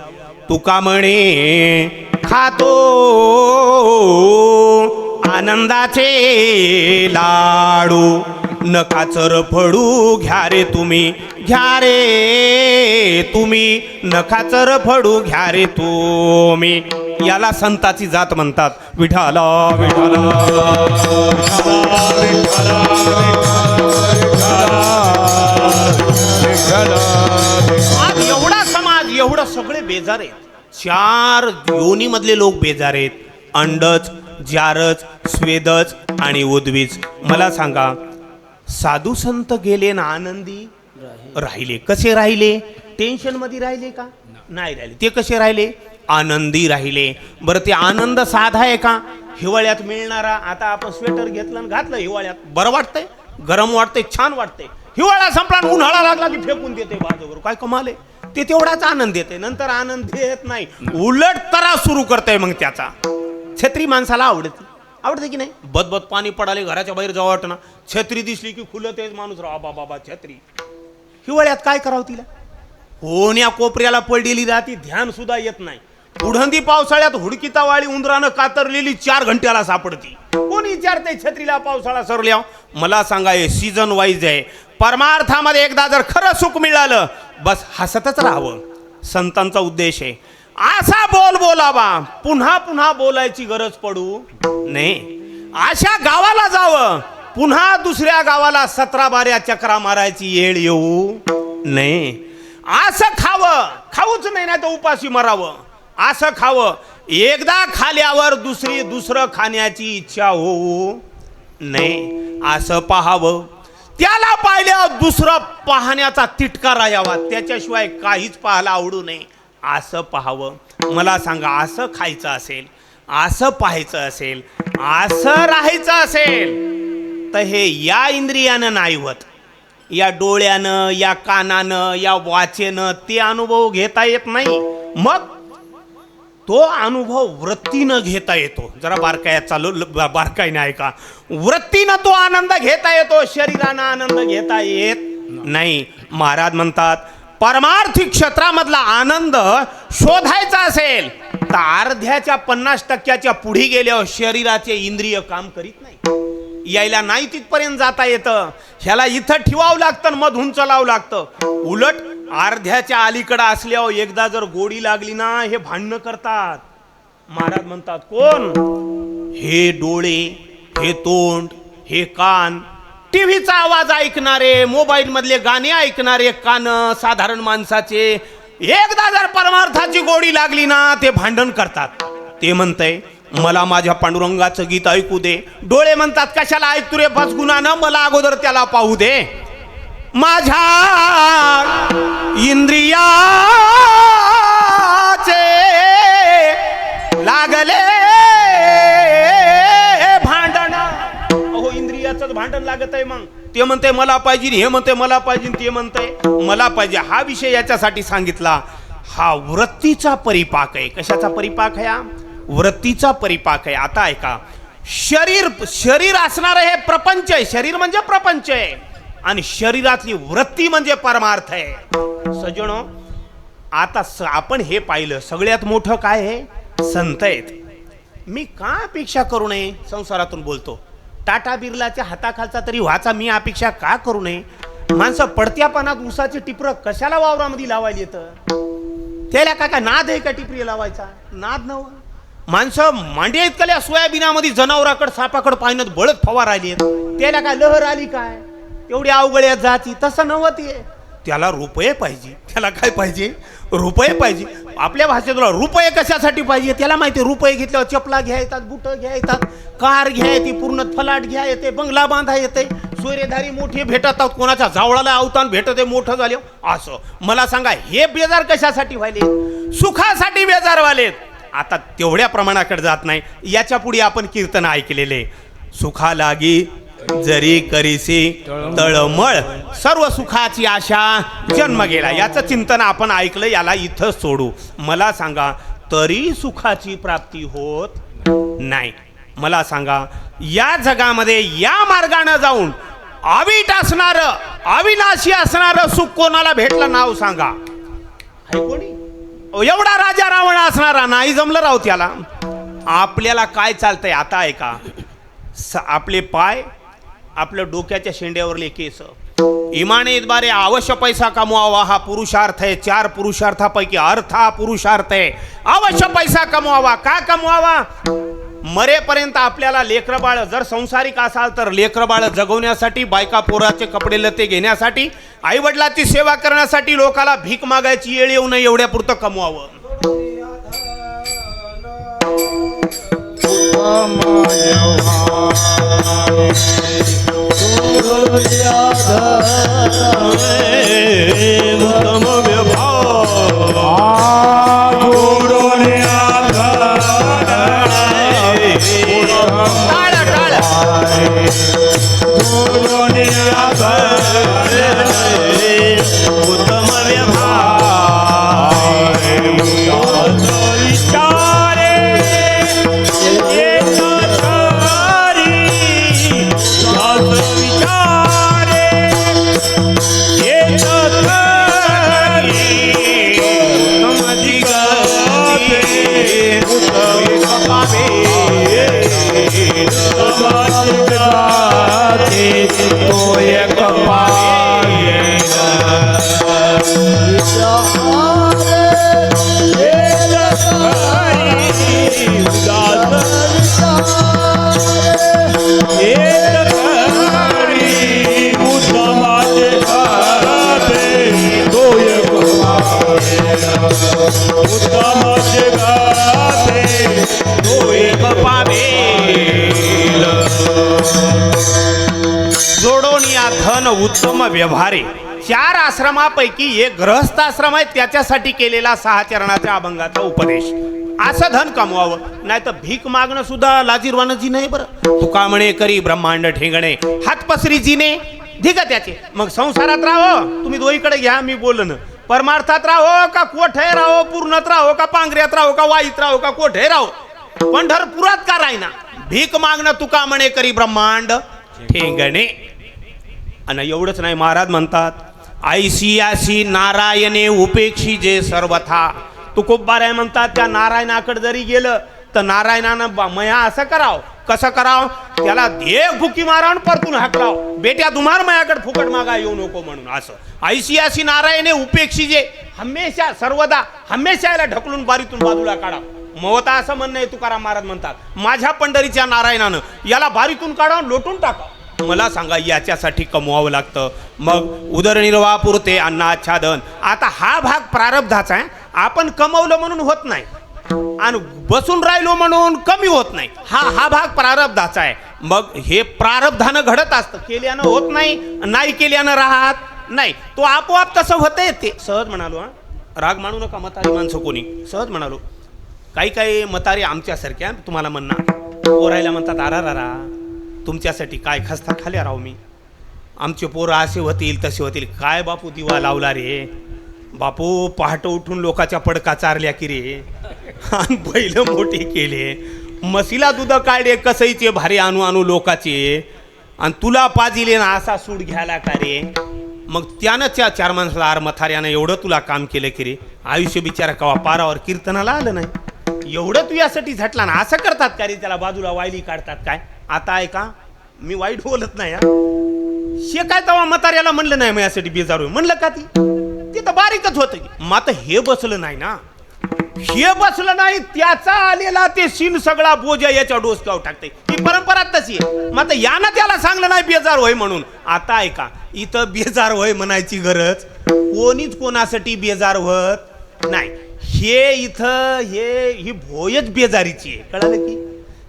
तुका म्हणे खातो आनंदाचे लाडू, नका चरफडू घ्या रे तुम्ही, घ्या रे तुम्ही, नका चरफडू घ्या रे तुम्ही. याला संताची जात म्हणतात. विठाला विठाला आज एवढा समाज, एवढं सगळे बेजार आहेत. 4 योनीमधले लोक बेजार आहेत. अंडज, जारज, स्वेदज आणि उद्वीज. मला सांगा, साधू संत गेले ना आनंदी राहिले. कसे राहिले? टेन्शन मध्ये राहिले का? नाही राहिले. ते कसे राहिले? आनंदी राहिले. बरं, ते आनंद साधा आहे का? हिवाळ्यात मिळणारा. आता आपण स्वेटर घेतलं आणि घातलं हिवाळ्यात, बरं वाटतंय, गरम वाटतंय, छान वाटतंय. हिवाळा संपला, उन्हाळा लागला की फेकून देते बाजूवर. काय कमाल आहे? ते तेवढाच आनंद देते, नंतर आनंद देत नाही, उलट त्रास सुरू करताय. मग त्याचा छत्री माणसाला आवडते की नाही? बदबद पाणी पडाले, घराच्या बाहेर जावं वाटतं ना, छत्री दिसली की खुलं तेच माणूस राहा बाबा छत्री. हिवाळ्यात काय करावं तिला? होण्या कोपऱ्याला पडलेली राहती, ध्यान सुद्धा येत नाही. पुढंदी पावसाळ्यात हुडकिता वाळी उंदरानं कातरलेली 4 घंट्याला सापडती. कोणी विचारते छत्रीला पावसाळा सरल्या? मला सांगा, हे सीझन वाईज आहे. परमार्थामध्ये एकदा जर खरं सुख मिळालं, बस हसतच राहावं. संतांचा उद्देश आहे. असा बोलावा, पुन्हा पुन्हा बोलायची गरज पडू नाही. अशा गावाला जावं, पुन्हा दुसऱ्या गावाला 17 बाऱ्या चक्रा मारायची येळ येऊ नाही. असं खाऊच नाही, नाही तर उपाशी मरावं. असं खावं, एकदा खाल्यावर दुसरं खाण्याची इच्छा होऊ नाही. असं पाहावं, त्याला पाहिल्यावर दुसरं पाहण्याचा तिटकारा यावा, त्याच्याशिवाय काहीच पाहायला आवडू नये. असं पाहावं. मला सांगा, असं खायचं असेल, असं पाहायचं असेल, असं राहायचं असेल तर हे या इंद्रियानं नाही होत. या डोळ्यानं, या कानानं, या वाचेनं ते अनुभव घेता येत नाही. मग तो अनुभव वृत्तीनं घेता येतो. जरा बारकाईने ऐका. वृत्तीनं तो आनंद घेता येतो, शरीरानं आनंद घेता येत नाही. महाराज म्हणतात, परमार्थी क्षेत्रामधला आनंद शोधायचा असेल आता अर्ध्याच्या 50% पुढे गेल्यावर शरीराचे इंद्रिय काम करीत नाही, यायला नाही तिथपर्यंत जाता येतं, ह्याला इथं ठेवावं लागतं आणि मधून चलावं लागतं. उलट अर्ध्याच्या अलीकडं असल्यावर एकदा जर गोडी लागली ना हे भांडणं करतात. महाराज म्हणतात कोण? हे डोळे, हे तोंड, हे कान, टीव्हीचा आवाज ऐकणारे, मोबाईल मधले गाणे ऐकणारे कान साधारण माणसाचे, एकदा जर परमार्थाची गोडी लागली ना ते भांडण करतात. ते म्हणतंय मला माझ्या पांडुरंगाचं गीत ऐकू दे. डोळे म्हणतात कशाला ऐकतो रे फसगुणानं, मला अगोदर त्याला पाहू दे. माझ्या इंद्रियाचे लागले भांडण. अहो इंद्रियाचंच भांडण लागत आहे. मग ते म्हणते मला पाहिजे, हे म्हणते मला पाहिजे, ते म्हणते मला पाहिजे. हा विषय याच्यासाठी सांगितला, हा वृत्तीचा परिपाक आहे. कशाचा परिपाक आहे? वृत्तीचा परिपाक आहे. आता ऐका, शरीर असणार हे प्रपंच आहे. शरीर म्हणजे प्रपंच आहे आणि शरीरातली वृत्ती म्हणजे परमार्थ आहे. सजनो, आता आपण हे पाहिलं, सगळ्यात मोठं काय आहे? संत आहेत. मी का अपेक्षा करू नये? संसारातून बोलतो, टाटा बिर्लाच्या हाताखालचा तरी व्हायचा मी अपेक्षा का करू नये? माणसं पडत्या पानात ऊसाची टिपरं कशाला वावरामध्ये लावायला येतं? त्याला काय नाद आहे का टिपरी लावायचा? नाद नव. माणसं मांड्या इतकल्या सोयाबीनामध्ये जनावराकडे सापाकडे पाहण्यात बळत फवार आली, त्याला काय लहर आली काय? तेवढी अवघड्या जाती. तसं नव्हती. त्याला रुपये पाहिजे. त्याला काय पाहिजे? रुपये पाहिजे. आपल्या भाषेत रुपये कशासाठी पाहिजे? त्याला माहिती, रुपये घेतल्यावर चपला घ्या येतात, बुट घ्या येतात, कार घ्या येते, पूर्ण फलाट घ्या येते, बंगला बांधा येते, सोयरेधारी मोठे भेटत आहोत, कोणाच्या जावळाला अवतान भेटत आहे मोठं झाले. असं मला सांगा, हे बेजार कशासाठी व्हायले? सुखासाठी बेजार व्हायलेत. आता तेवढ्या प्रमाणाकडे जात नाही. याच्या पुढे आपण कीर्तन ऐकलेले, सुखा लागी जरी करीसी तळमळ, सर्व सुखाची आशा जन्म गेला. याचं चिंतन आपण ऐकलं, याला इथं सोडू. मला सांगा, तरी सुखाची प्राप्ती होत नाही. मला सांगा, या जगामध्ये या मार्गाने जाऊन अवीट असणार, अविनाशी असणार सुख कोणाला भेटलं? नाव सांगा. आहे कोणी? एवढा राजा रावण असणारा नाही जमलं राव त्याला. आपल्याला काय चालतंय? आता ऐका, आपले पाय, आपल्या डोक्याच्या शेंड्यावरले केस, इमाने इतबारे अवश्य पैसा कमवावा हा पुरुषार्थ आहे. 4 पुरुषार्थापैकी अर्थ हा पुरुषार्थ आहे. अवश्य पैसा कमवावा. का कमवावा? मरेपर्यंत आपल्याला लेकरबाळ, जर संसारिक असाल तर लेकरबाळ जगवण्यासाठी, बायका पोराचे कपडे लते घेण्यासाठी, आई वडिलाची सेवा करण्यासाठी, लोकाला भीक मागायची येळ येऊ नये एवढ्या पुरतं कमवावं. उत्तम व्यवहारे. 4 आश्रमापैकी एक गृहस्थ आश्रम आहे, त्याच्यासाठी केलेला 6 चरणाच्या अभंगाचा उपदेश. असं धन कमवावं, नाही तर भीक मागणं सुद्धा लाजीरवाणं नाही. बरं, तुका म्हणे करी ब्रह्मांड ठेंगणे, हातपसरी जिने ठीक आहे त्याचे. मग संसारात राहो, तुम्ही दोईकडे घ्या, मी बोलन. परमार्थात राहो का कोठे राहो, पूर्णात राहो का पांगऱ्यात राहो का वाईत राहो का कोठे राहो, पंढरपुरात का राहीना, भीक मागणं तुका म्हणे करी ब्रह्मांड ठेंगणे. आणि एवढंच नाही, महाराज म्हणतात ऐसी आसी नारायणे उपेक्षी जे सर्वथा, तुकोबा राय म्हणतात त्या नारायणाकडे जरी गेलं तर नारायणानं मया असं कराव कसं कराव त्याला एक बुकी मारावून परतून हाकलाव बेट्या तुम्हार मायाकडे फुकट मागा येऊ नको म्हणून असं ऐशी अशी नारायणे उपेक्षी जे हमेशा सर्वदा हमेशा याला ढकलून बारीतून बाजूला काढा मवता असं म्हणणं आहे तुकाराम महाराज म्हणतात माझ्या पंढरीच्या नारायणानं याला बारीतून काढावून लोटून टाका मला सांगा याच्यासाठी कमवावं लागतं मग उदरनिर्वाहापुरते अन्नाच्छादन आता हा भाग प्रारब्धाचा आहे आपण कमवलं म्हणून होत नाही आणि बसून राहिलो म्हणून कमी होत नाही हा भाग प्रारब्धाचा आहे मग हे प्रारब्धानं घडत असतं केल्यानं होत नाही नाही केल्यानं राहत नाही तो आपोआप तसं होतंय ते सहज म्हणालो हा राग मानू नका म्हातारी माणसं कोणी सहज म्हणालो काही काही म्हातारी आमच्यासारख्या तुम्हाला म्हणणार ओरायला म्हणतात आरा तुमच्यासाठी काय खस्ता खाल्या राव मी आमचे पोरं असे होतील तसे होतील काय बापू दिवा लावला रे बापू पहाट उठून लोकाच्या पडका चारल्या की रे आणि बैल मोठे केले म्हशीला दूध काढे कसईचे भारी आणू लोकाचे आणि तुला पाजिले ना असा सूड घ्यायला का रे मग त्यानं त्या चार माणसाला आर मथाऱ्यानं एवढं तुला काम केलं की रे आयुष्य बिचारा कवा पारावर कीर्तनाला आलं नाही एवढं तू यासाठी झटला ना असं करतात का रे त्याला बाजूला वायली काढतात काय आता ऐका मी वाईट बोलत नाही शे काय तेव्हा म्हाताऱ्याला म्हणलं नाही मग यासाठी बेजारू म्हणलं का ती तर बारीकच होतं की मग आता हे बसलं नाही ना हे बसलं नाही त्याचा आलेला ते शिन सगळा बोजा याच्या डोसक्यावर टाकते ही परंपरा तशी आहे मग आता यानं त्याला सांगलं नाही बेजार होय म्हणून आता ऐका इथं बेजार होय म्हणायची गरज कोणीच कोणासाठी बेजार होत नाही हे इथं ही भोयच बेजारीची आहे कळालं की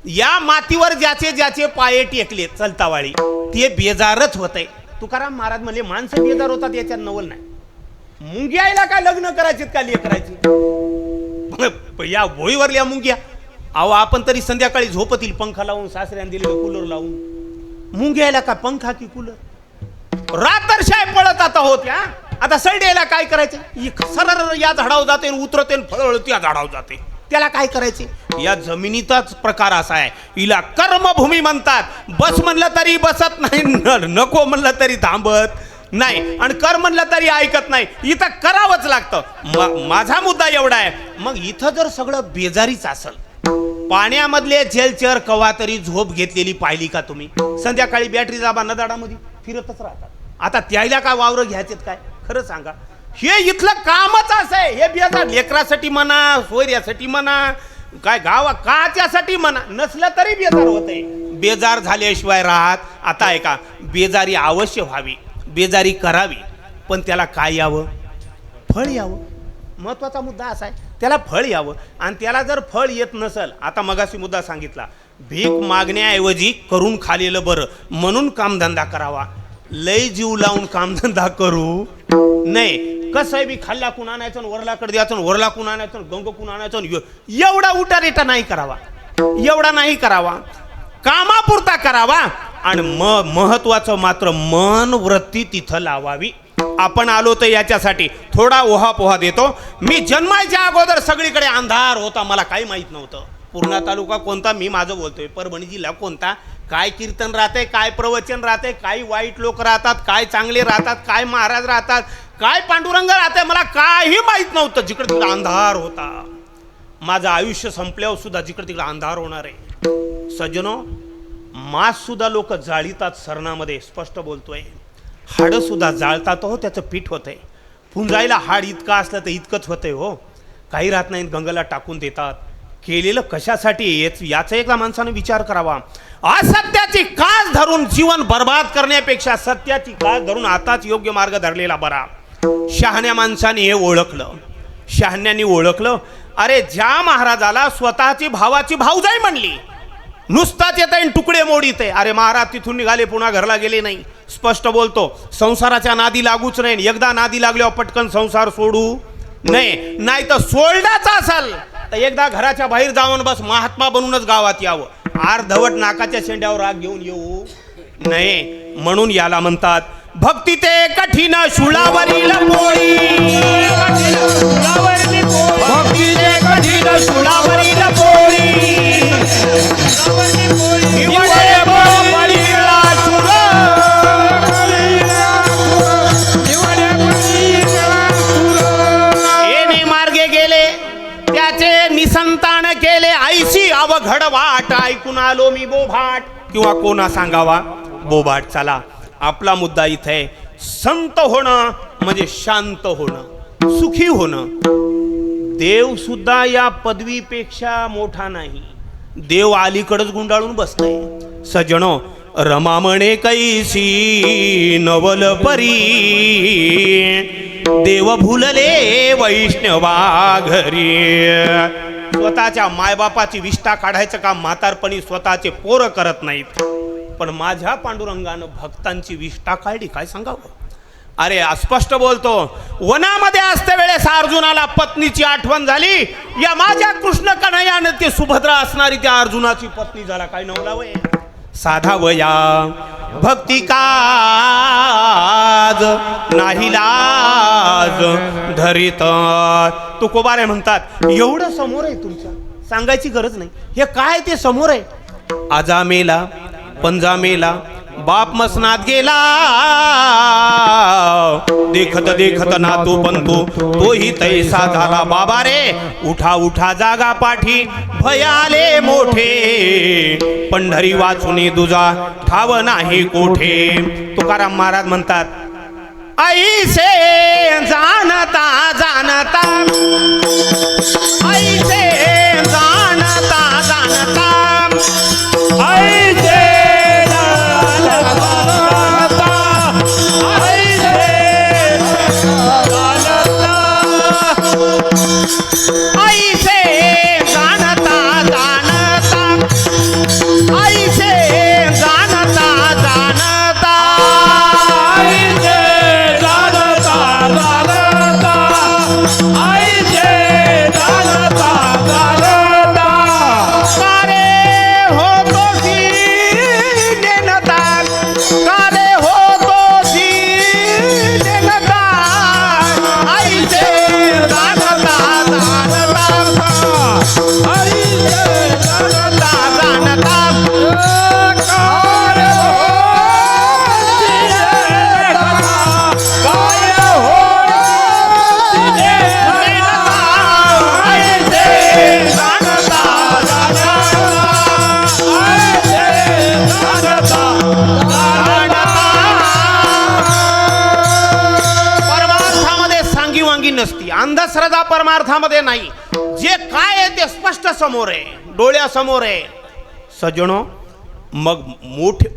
या मातीवर ज्याचे ज्याचे पाये टेकले चलतावाळी ते बेजारच होत आहे तुकाराम महाराज म्हणले माणसं बेजार होतात याच्यात नवल नाही मुंग्याला काय लग्न करायचे का लेकरायचे या भोईवरल्या मुंग्या अहो आपण तरी संध्याकाळी झोपतील पंखा लावून सासऱ्याने दिलेलं कूलर लावून मुंग्याला का पंखा की कूलर रात्रशाय पळत आता होत्या आता सैड्याला काय करायचं सरळ या झाडावर जाते उतरते फळ त्या झाडावर जाते त्याला काय करायचे या जमिनीचाच प्रकार असा आहे हिला कर्मभूमी म्हणतात बस म्हणलं तरी बसत नाही नको म्हणलं तरी थांबत नाही आणि कर म्हणलं तरी ऐकत नाही इथं करावंच लागतं माझा मुद्दा एवढा आहे मग इथं जर सगळं बेजारीच असेल पाण्यामधले जलचर कवा तरी झोप घेतलेली पाहिली का तुम्ही संध्याकाळी बॅटरी दाबा नदाडामध्ये फिरतच राहतात आता त्याला काय वावर घ्यायचेत काय खरं सांगा हे इथलं कामच असं आहे हे बेजार लेकरासाठी म्हणा सोयऱ्यासाठी म्हणा काय गावा का त्यासाठी म्हणा नसलं तरी बेजार होतंय बेजार झाल्याशिवाय राहत आता ऐका बेजारी अवश्य व्हावी बेजारी करावी पण त्याला काय यावं फळ यावं महत्वाचा मुद्दा असा आहे त्याला फळ यावं आणि त्याला जर फळ येत नसेल आता मगाशी मुद्दा सांगितला भीक मागण्याऐवजी करून खालेलं बरं म्हणून कामधंदा करावा लय जीव लावून कामधंदा करू नाही कसं आहे बी खाल्ला कुण आणायचं वरलाकडे द्यायचं वरला कुण आणायचं गंग कुण आणायचं एवढा उठा रेटा नाही करावा एवढा नाही करावा कामापुरता करावा आणि महत्वाचं मात्र मन वृत्ती तिथं लावावी आपण आलो तर याच्यासाठी थोडा ओहापोहा देतो मी जन्मायच्या अगोदर सगळीकडे अंधार होता मला काही माहित नव्हतं पूर्णा तालुका कोणता मी माझं बोलतोय परभणी जिल्हा कोणता काय कीर्तन राहते काय प्रवचन राहते काय वाईट लोक राहतात काय चांगले राहतात काय महाराज राहतात काय पांडुरंग राहते मला काही माहित नव्हतं जिकडे तिकडे अंधार होता माझं आयुष्य संपल्यावर सुद्धा जिकडे तिकडे अंधार होणार आहे सज्जनो मांस सुद्धा लोक जाळीतात सरणामध्ये स्पष्ट बोलतोय हाडं सुद्धा जाळतात हो त्याचं पीठ होतंय पुंजायला हाड इतकं असलं तर इतकंच होतंय हो काही राहत नाही गंगाला टाकून देतात केलेलं कशासाठी याचा एका माणसाने विचार करावा असत्याची कास धरून जीवन बर्बाद करण्यापेक्षा सत्याची कास धरून आताच योग्य मार्ग धरलेला बरा शहाण्या माणसाने हे ओळखलं शहाण्याने ओळखलं अरे ज्या महाराजाला स्वतःची भावाची भाऊजाई म्हणली नुसताच येत आहे तुकडे मोडीत आहे अरे महाराज तिथून निघाले पुन्हा घरला गेले नाही स्पष्ट बोलतो संसाराच्या नादी लागूच नाही एकदा नादी लागल्यावर पटकन संसार सोडू नाही नाही तर सोडण्याचा असाल तर एकदा घराच्या बाहेर जाऊन बस महात्मा बनूनच गावात यावं अर्धवट नाकाच्या शेंड्यावर राग घेऊन येऊ नाही म्हणून याला म्हणतात भक्ती ते कठीण शूळावरील पोळी भक्ती ते कठीण शूळावरील पोळी मार्गे गेले घडवाट ऐकून आलो मी बोभाट, किंवा कोणा सांगावा बोभाट. चला, आपला मुद्दा इथे आहे. संत होणं म्हणजे शांत होणं, सुखी होणं. देव सुद्धा या पदवीपेक्षा मोठा नाही. देव अलीकडच गुंडाळून बसतय. सजनो, रमा म्हणे कैसी नवल परी, देव भुलले वैष्णवा घरी. स्वतःच्या मायबापाची विष्ठा काढायचं काम म्हातारपणी स्वतःचे पोरं करत नाहीत, पण माझ्या पांडुरंगानं भक्तांची विष्ठा काढली. काय सांगावं? अरे अस्पष्ट बोलतो. वनामध्ये असते वेळेस अर्जुनाला पत्नीची आठवण झाली. या माझ्या कृष्ण कन्हैयानं ते सुभद्रा असणारी त्या अर्जुनाची पत्नी झाला. काय नवला वय साधा वया भक्ती काज नाही लाज धरित. तुकोबारे म्हणतात, एवढं समोर आहे तुमच्या, सांगायची गरज नाही. हे काय ते समोर आहे. आजा मेला, पंजा मेला, बाप मसनात गेला, देखत देखत नातू पंतू तोही तैसा झाला. बाबा रे, उठा उठा जागा पाठी, भयाले मोठे, पंढरी वाचुनी दुजा ठाव नाही कोठे. तुकाराम महाराज म्हणतात, ऐसे जाणता जाणता, ऐसे जाणता जाणता, ऐसे ऐसे जाणता जाणता, ऐसे जाणता जाणता, ऐसे जाणता जाणता, ऐसे जाणता जाणता. कारे होतो सी नेनता, कारे होतो सी नेनता, ऐसे जाणता जाणता, ऐसे जाणता जाणता. कारे होती नेनता, काय होती नेनता, ऐसे जाणता जाणता, ऐसे जाणता जाणता. परमार्थामध्ये सांगीवांगी नसती, अंधश्रद्धा परमार्थामध्ये नाही. जे काय आहे ते स्पष्ट समोर आहे, डोळ्यासमोर आहे. सज्जनो, मग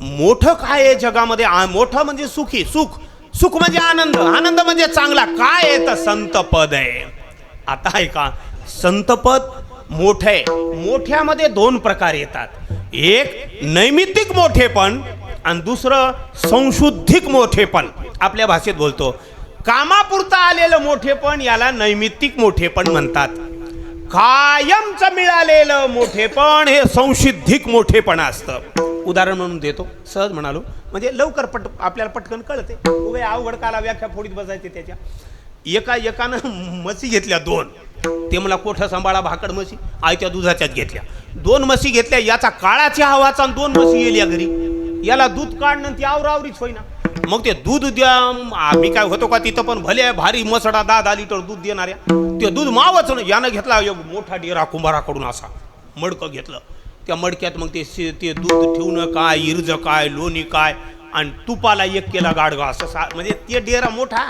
मोठं काय आहे जगामध्ये? मोठं म्हणजे सुखी, सुख, सुख म्हणजे आनंद, आनंद म्हणजे चांगला. काय आहे तर संतपद आहे. आता आहे का, संतपद मोठं आहे. मोठ्यामध्ये दोन प्रकार येतात. एक नैमित्तिक मोठेपण आणि दुसरं संशुद्धिक मोठेपण. आपल्या भाषेत बोलतो, कामापुरता आलेलं मोठेपण याला नैमित्तिक मोठेपण म्हणतात. कायमचं मिळालेलं मोठेपण हे संशुद्धिक मोठेपण असतं. उदाहरण म्हणून देतो, सहज म्हणालो म्हणजे लवकर आपल्याला पटकन कळते. उभे अवघड काला व्याख्या फोडीत बसायचे. त्याच्या एकानं म्हशी घेतल्या दोन. ते मला कोठा सांभाळा भाकड म्हशी आयत्या दुधाच्याच घेतल्या. दोन म्हशी घेतल्या, याचा काळाच्या हवाचा, दोन म्हशी गेल्या घरी. याला दूध काढणं ती आवरावरीच होईना. मग ते दूध द्या, आम्ही काय होतो का तिथं, पण भले भारी मसडा 10 लिटर दूध देणाऱ्या. ते दूध मावच ना. यानं घेतला मोठा डेरा कुंभाराकडून, असा मडकं घेतलं. त्या मडक्यात मग ते दूध ठेवणं काय, इर्ज काय, लोणी काय, आणि तुपाला एक केला गाडगा. असं म्हणजे ते डेरा मोठा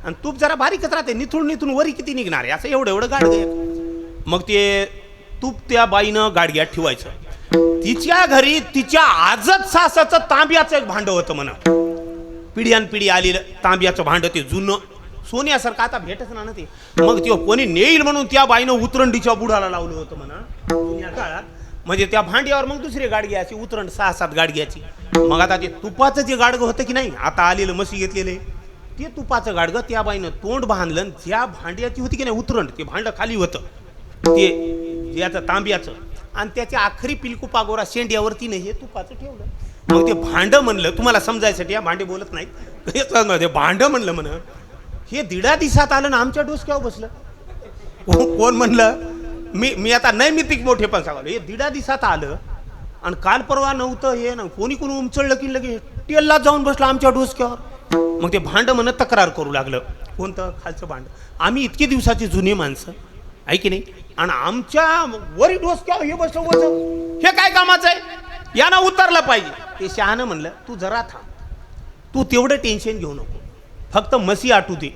आणि तूप जरा बारीकच राहते. निथून वरी किती निघणार आहे, असं एवढं गाडगं. मग ते तूप त्या बाईनं गाडग्यात ठेवायचं. तिच्या घरी तिच्या आजच सासाचं तांब्याचं एक भांड होतं म्हणा. पिढ्यानपिढी आलेलं तांब्याचं भांड, ते जुनं सोन्यासारखं, आता भेटच ना ते. मग ते कोणी नेईल म्हणून त्या बाईनं उतरंडीच्या बुडाला लावलं होतं म्हणा जुन्या काळात. म्हणजे त्या भांड्यावर मग दुसरी गाडगी अशी उतरंड 6-7 गाडग्याची. मग आता ते तुपाचं जे गाडगं होतं की नाही, आता आलेलं म्हशी घेतलेलं आहे, ते तुपाचं गाडगं त्या बाईनं तोंड बांधलं. ज्या भांड्याची होती की नाही उतरंड, ते भांडं खाली होतं ते याचं तांब्याचं, आणि त्याच्या आखरी पिलकू पागोरा शेंड्यावरती नाही हे तुपाचं ठेवलं. मग ते भांडं म्हणलं, तुम्हाला समजायसाठी, या भांडे बोलत नाहीत, ते भांडं म्हणलं म्हण. हे 1.5 दिवसात आलं ना आमच्या डोसक्यावर बसलं. कोण म्हणलं? मी आता नैमित्तिक मोठेपण सांगलो. हे 1.5 दिवसात आलं आणि काल परवा नव्हतं. हे ना कोणी उमचळलं की लगे टेलला जाऊन बसलं आमच्या डोसक्यावर. मग ते भांडं म्हणत तक्रार करू लागलं. कोणतं? खालचं भांडं. आम्ही इतकी दिवसाची जुनी माणसं आहे की नाही, आणि आमच्या वरी डोसक्यावर हे बसलं. हे काय कामाचं आहे, यानं उतरलं पाहिजे. ते शहाणं म्हणलं तू जरा थांब, तू तेवढं टेन्शन घेऊ नको, फक्त मसी आटू दे.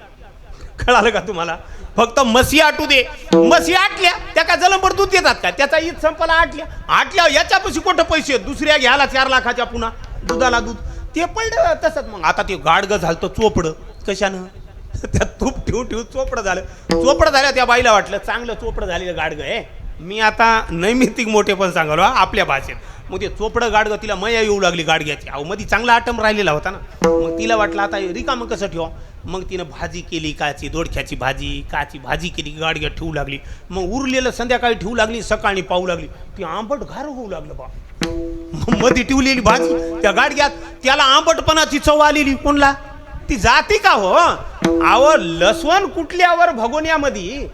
कळालं का तुम्हाला? फक्त मसी आटू दे. मसी आटल्या त्या काय जलंबर दूध देतात का? त्याचा ईद संपला, आटल्या याच्यापाशी कुठं पैसे दुसऱ्या घ्यायला 4 लाखाच्या पुन्हा दुधाला दूध ते पडलं तसंच. मग आता ते गाडगं झालं चोपडं कशानं, त्या तूप ठेवून चोपडं झालं. त्या बाईला वाटलं चांगलं चोपडं झालेलं गाडगं आहे, मी आता नैमित्तिक मोठे पण सांगालो आपल्या भाषेत. मग ते चोपडं गाडगं तिला मया येऊ लागली गाडग्याची. अहो मध्ये चांगला आटम राहिलेला होता ना, मग तिला वाटलं आता रिकामं कसं ठेवा. मग तिनं भाजी केली, काची दोडख्याची भाजी केली, गाडग्या ठेवू लागली. मग उरलेलं संध्याकाळी ठेवू लागली, सकाळी पाहू लागली ती आंबट घार होऊ लागलं बा. मध्ये ठेवलेली भाजी त्या गाडग्यात त्याला आंबटपणाची चव आलेली. कोणला ती जाती का हो? अहो लसवण कुठल्यावर भगोन्यामध्ये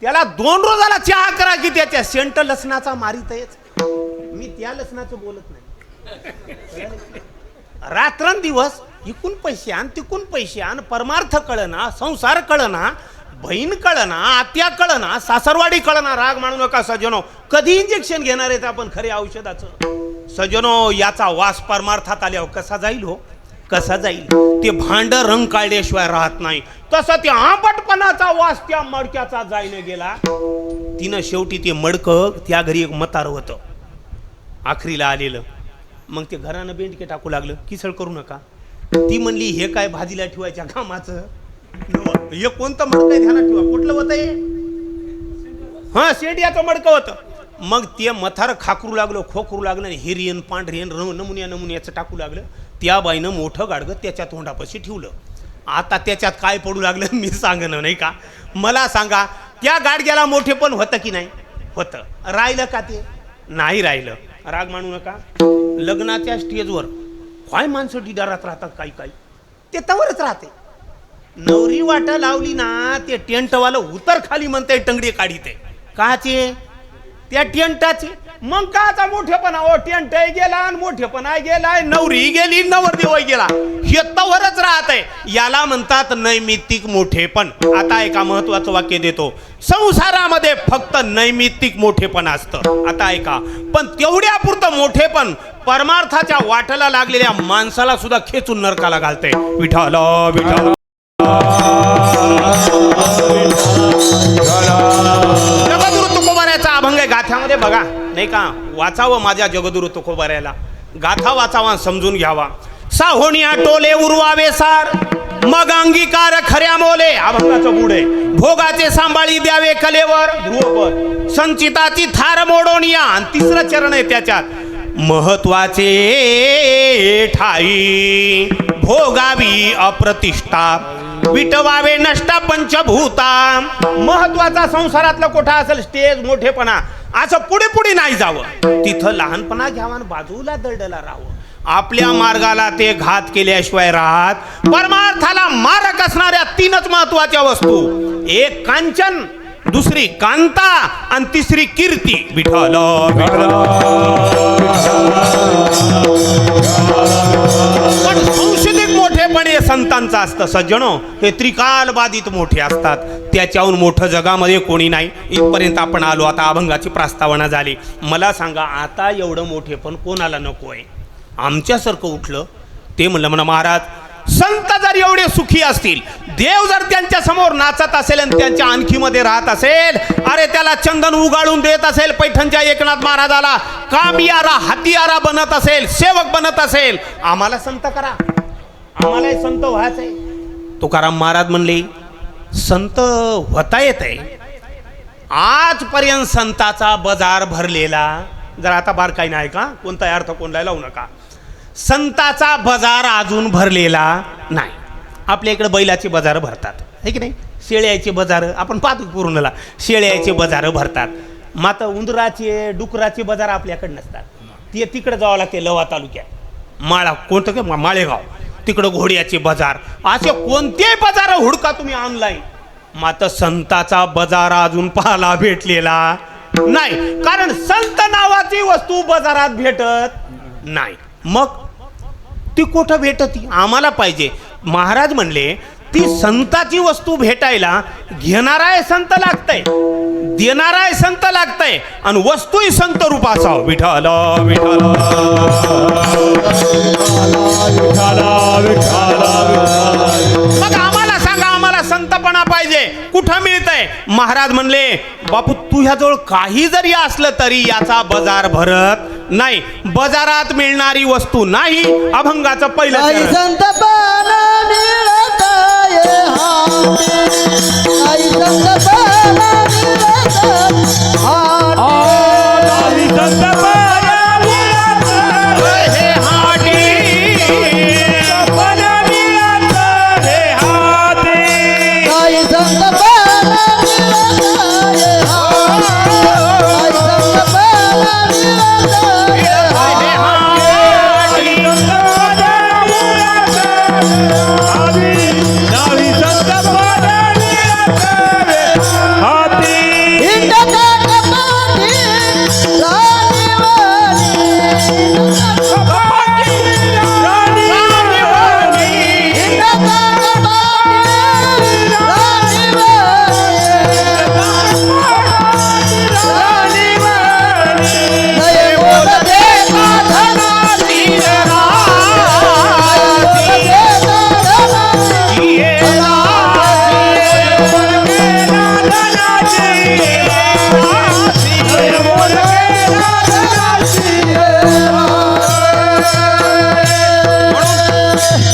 त्याला 2 रोजाला चहा करा की त्याच्या सेंट लसणाचा मारित आहेच. मी त्या लसणाचं बोलत नाही. रात्रंदिवस इकून पैसे आण तिकून पैसे आण, परमार्थ कळना, संसार कळना, बहीण कळना, आत्या कळना, सासरवाडी कळना. राग मानू नका सजनो, कधी इंजेक्शन घेणार आहेत आपण खरे औषधाचं? सजनो याचा वास परमार्थात आल्यावर कसा जाईल हो, कसा जाईल? ते भांड रंग काढल्याशिवाय राहत नाही, तसं ते आंबटपणाचा वास त्या मडक्याचा जायला गेला. तिनं शेवटी ते मडकं, त्या घरी एक म्हातारं होतं आखरीला आलेलं. मग ते घरानं बेंडके टाकू लागलं, किसळ करू नका. ती म्हणली हे काय भाजीला ठेवायच्या कामाचं, हे कोणतं मडकं आहे ध्यानात ठेवा. कुठलं होतं हे? हा शेंडियाचं मडकं होतं. मग ते मथार खाकरू लागलं, खोकरू लागलं, हिरियन पांढरेन नमुन्याचं टाकू लागलं. त्या बाईनं मोठं गाडगं त्याच्या तोंडापाशी ठेवलं. आता त्याच्यात काय पडू लागलं मी सांगणं नाही का. मला सांगा त्या गाडग्याला मोठे पण होतं की नाही? होतं. राहिलं का ते? नाही राहिलं. राग मानू नका. लग्नाच्या स्टेजवर काय माणसं डिडारात राहतात, काही ते तवरच राहते. नवरी वाटा लावली ना, ते टेंटवालं उतर खाली म्हणते टंगडी काढीते. काचे? त्या टेंटाचे. मग काचा मोठेपणा हो, टेंट गेला आणि मोठेपणा गेलाय, नवरी गेली, नवरदेव गेला, हे तवरच राहतंय. याला म्हणतात नैमित्तिक मोठेपण. आता एका महत्वाचं वाक्य देतो, संसारामध्ये फक्त नैमित्तिक मोठेपण असतं. आता ऐका, पण तेवढ्यापुरतं मोठेपण परमार्थाच्या वाटेला लागलेल्या माणसाला सुद्धा खेचून नरकाला घालते. विठ्ठल विठ्ठल. जगद्गुरु तुकोबाऱ्याचा अभंग गाथ्यामध्ये बघा नाही का, वाचावं माझ्या जगद्गुरु तुकोबाऱ्याला, गाथा वाचावा, समजून घ्यावा. साहोनिया टोले उरवावे सार, मग अंगीकार खऱ्या मोले. अभंगाचं बुडे भोगाचे सांभाळी द्यावे कलेवर ध्रुवपद, संचिताची थार मोडोनिया. आणि 3रं चरण आहे त्याच्यात, महत्वाचे ठाई भोगावी अप्रतिष्ठा, विटवावे नष्टा पंचभूता. महत्वाचा संसारातला कोठा असेल स्टेज, मोठेपणा, असं पुढे पुढे नाही जावं. तिथं लहानपणा घ्यावा, बाजूला दडला राहावं. आपल्या मार्गाला ते घात केल्याशिवाय राहत. परमार्थाला मारक असणाऱ्या 3च महत्वाच्या वस्तू, एक कांचन, दुसरी कांता आणि तिसरी कीर्ती. विठ्ठल पण संशोधित मोठेपण हे संतांचं असतं सज्जनो. हे त्रिकाल बाधित मोठे असतात, त्याच्याहून मोठं जगामध्ये कोणी नाही. इथपर्यंत आपण आलो. आता अभंगाची प्रस्तावना झाली. मला सांगा आता एवढं मोठेपण कोणाला नको आहे? आमच्यासारखं उठलं ते म्हणलं म्हणा महाराज, संत जर एवढे सुखी असतील, देव जर त्यांच्या समोर नाचत असेल आणि त्यांच्या आणखीमध्ये राहत असेल, अरे त्याला चंदन उगाळून देत असेल, पैठणच्या एकनाथ महाराजाला कामियारा हातियारा बनत असेल, सेवक बनत असेल, आम्हाला संत करा, आम्हाला संत व्हायचंय. तुकाराम महाराज म्हणले संत होता येत आहे. आजपर्यंत संताचा बाजार भरलेला, जर आता बार काही नाही का, कोणता अर्थ कोणला लावू नका, संताचा बाजार अजून भरलेला नाही. आपल्या इकडे बैलाचे बाजार भरतात है की नाही, शेळ्याचे बाजार आपण पाहतो पूर्णला, शेळ्याचे बाजार भरतात. मात्र उंदराचे डुकराचे बाजार आपल्याकडे नसतात. ते तिकडे जावं लागते लवा तालुक्यात, माळा कोणतं काय माळेगाव, तिकडं घोड्याचे बाजार. असे कोणतेही बाजार हुडका तुम्ही ऑनलाईन, मात्र संताचा बाजार अजून पाहायला भेटलेला नाही. कारण संत नावाची वस्तू बाजारात भेटत नाही. मग ती कुठं भेटती? आम्हाला पाहिजे. महाराज म्हणले ती संताची वस्तू भेटायला घेणारा आहे संत लागतंय, देणारा आहे संत लागतंय, आणि वस्तूही संत रूप असावं. विठ्ठल विठ्ठल मग आम्हाला सांगा, आम्हाला संतपणा पाहिजे, कुठं मिळतंय? महाराज म्हणले, बापू तुझ्याजवळ काही जरी असलं तरी याचा बाजार भरत नाही. बाजारात मिळणारी वस्तू नाही. अभंगाचं पहिलं काही चरण. संतपण मिळत आहे हाती, काही संतपण मिळत हाती. हे हाटी काही संतपण मिळत आहे हाती, काही संतपण मिळत आहे हाती. हिंडता कपाटी राणीवाणी, हिंडता कपाटी राणीवाणी. लय बोलते का धनाची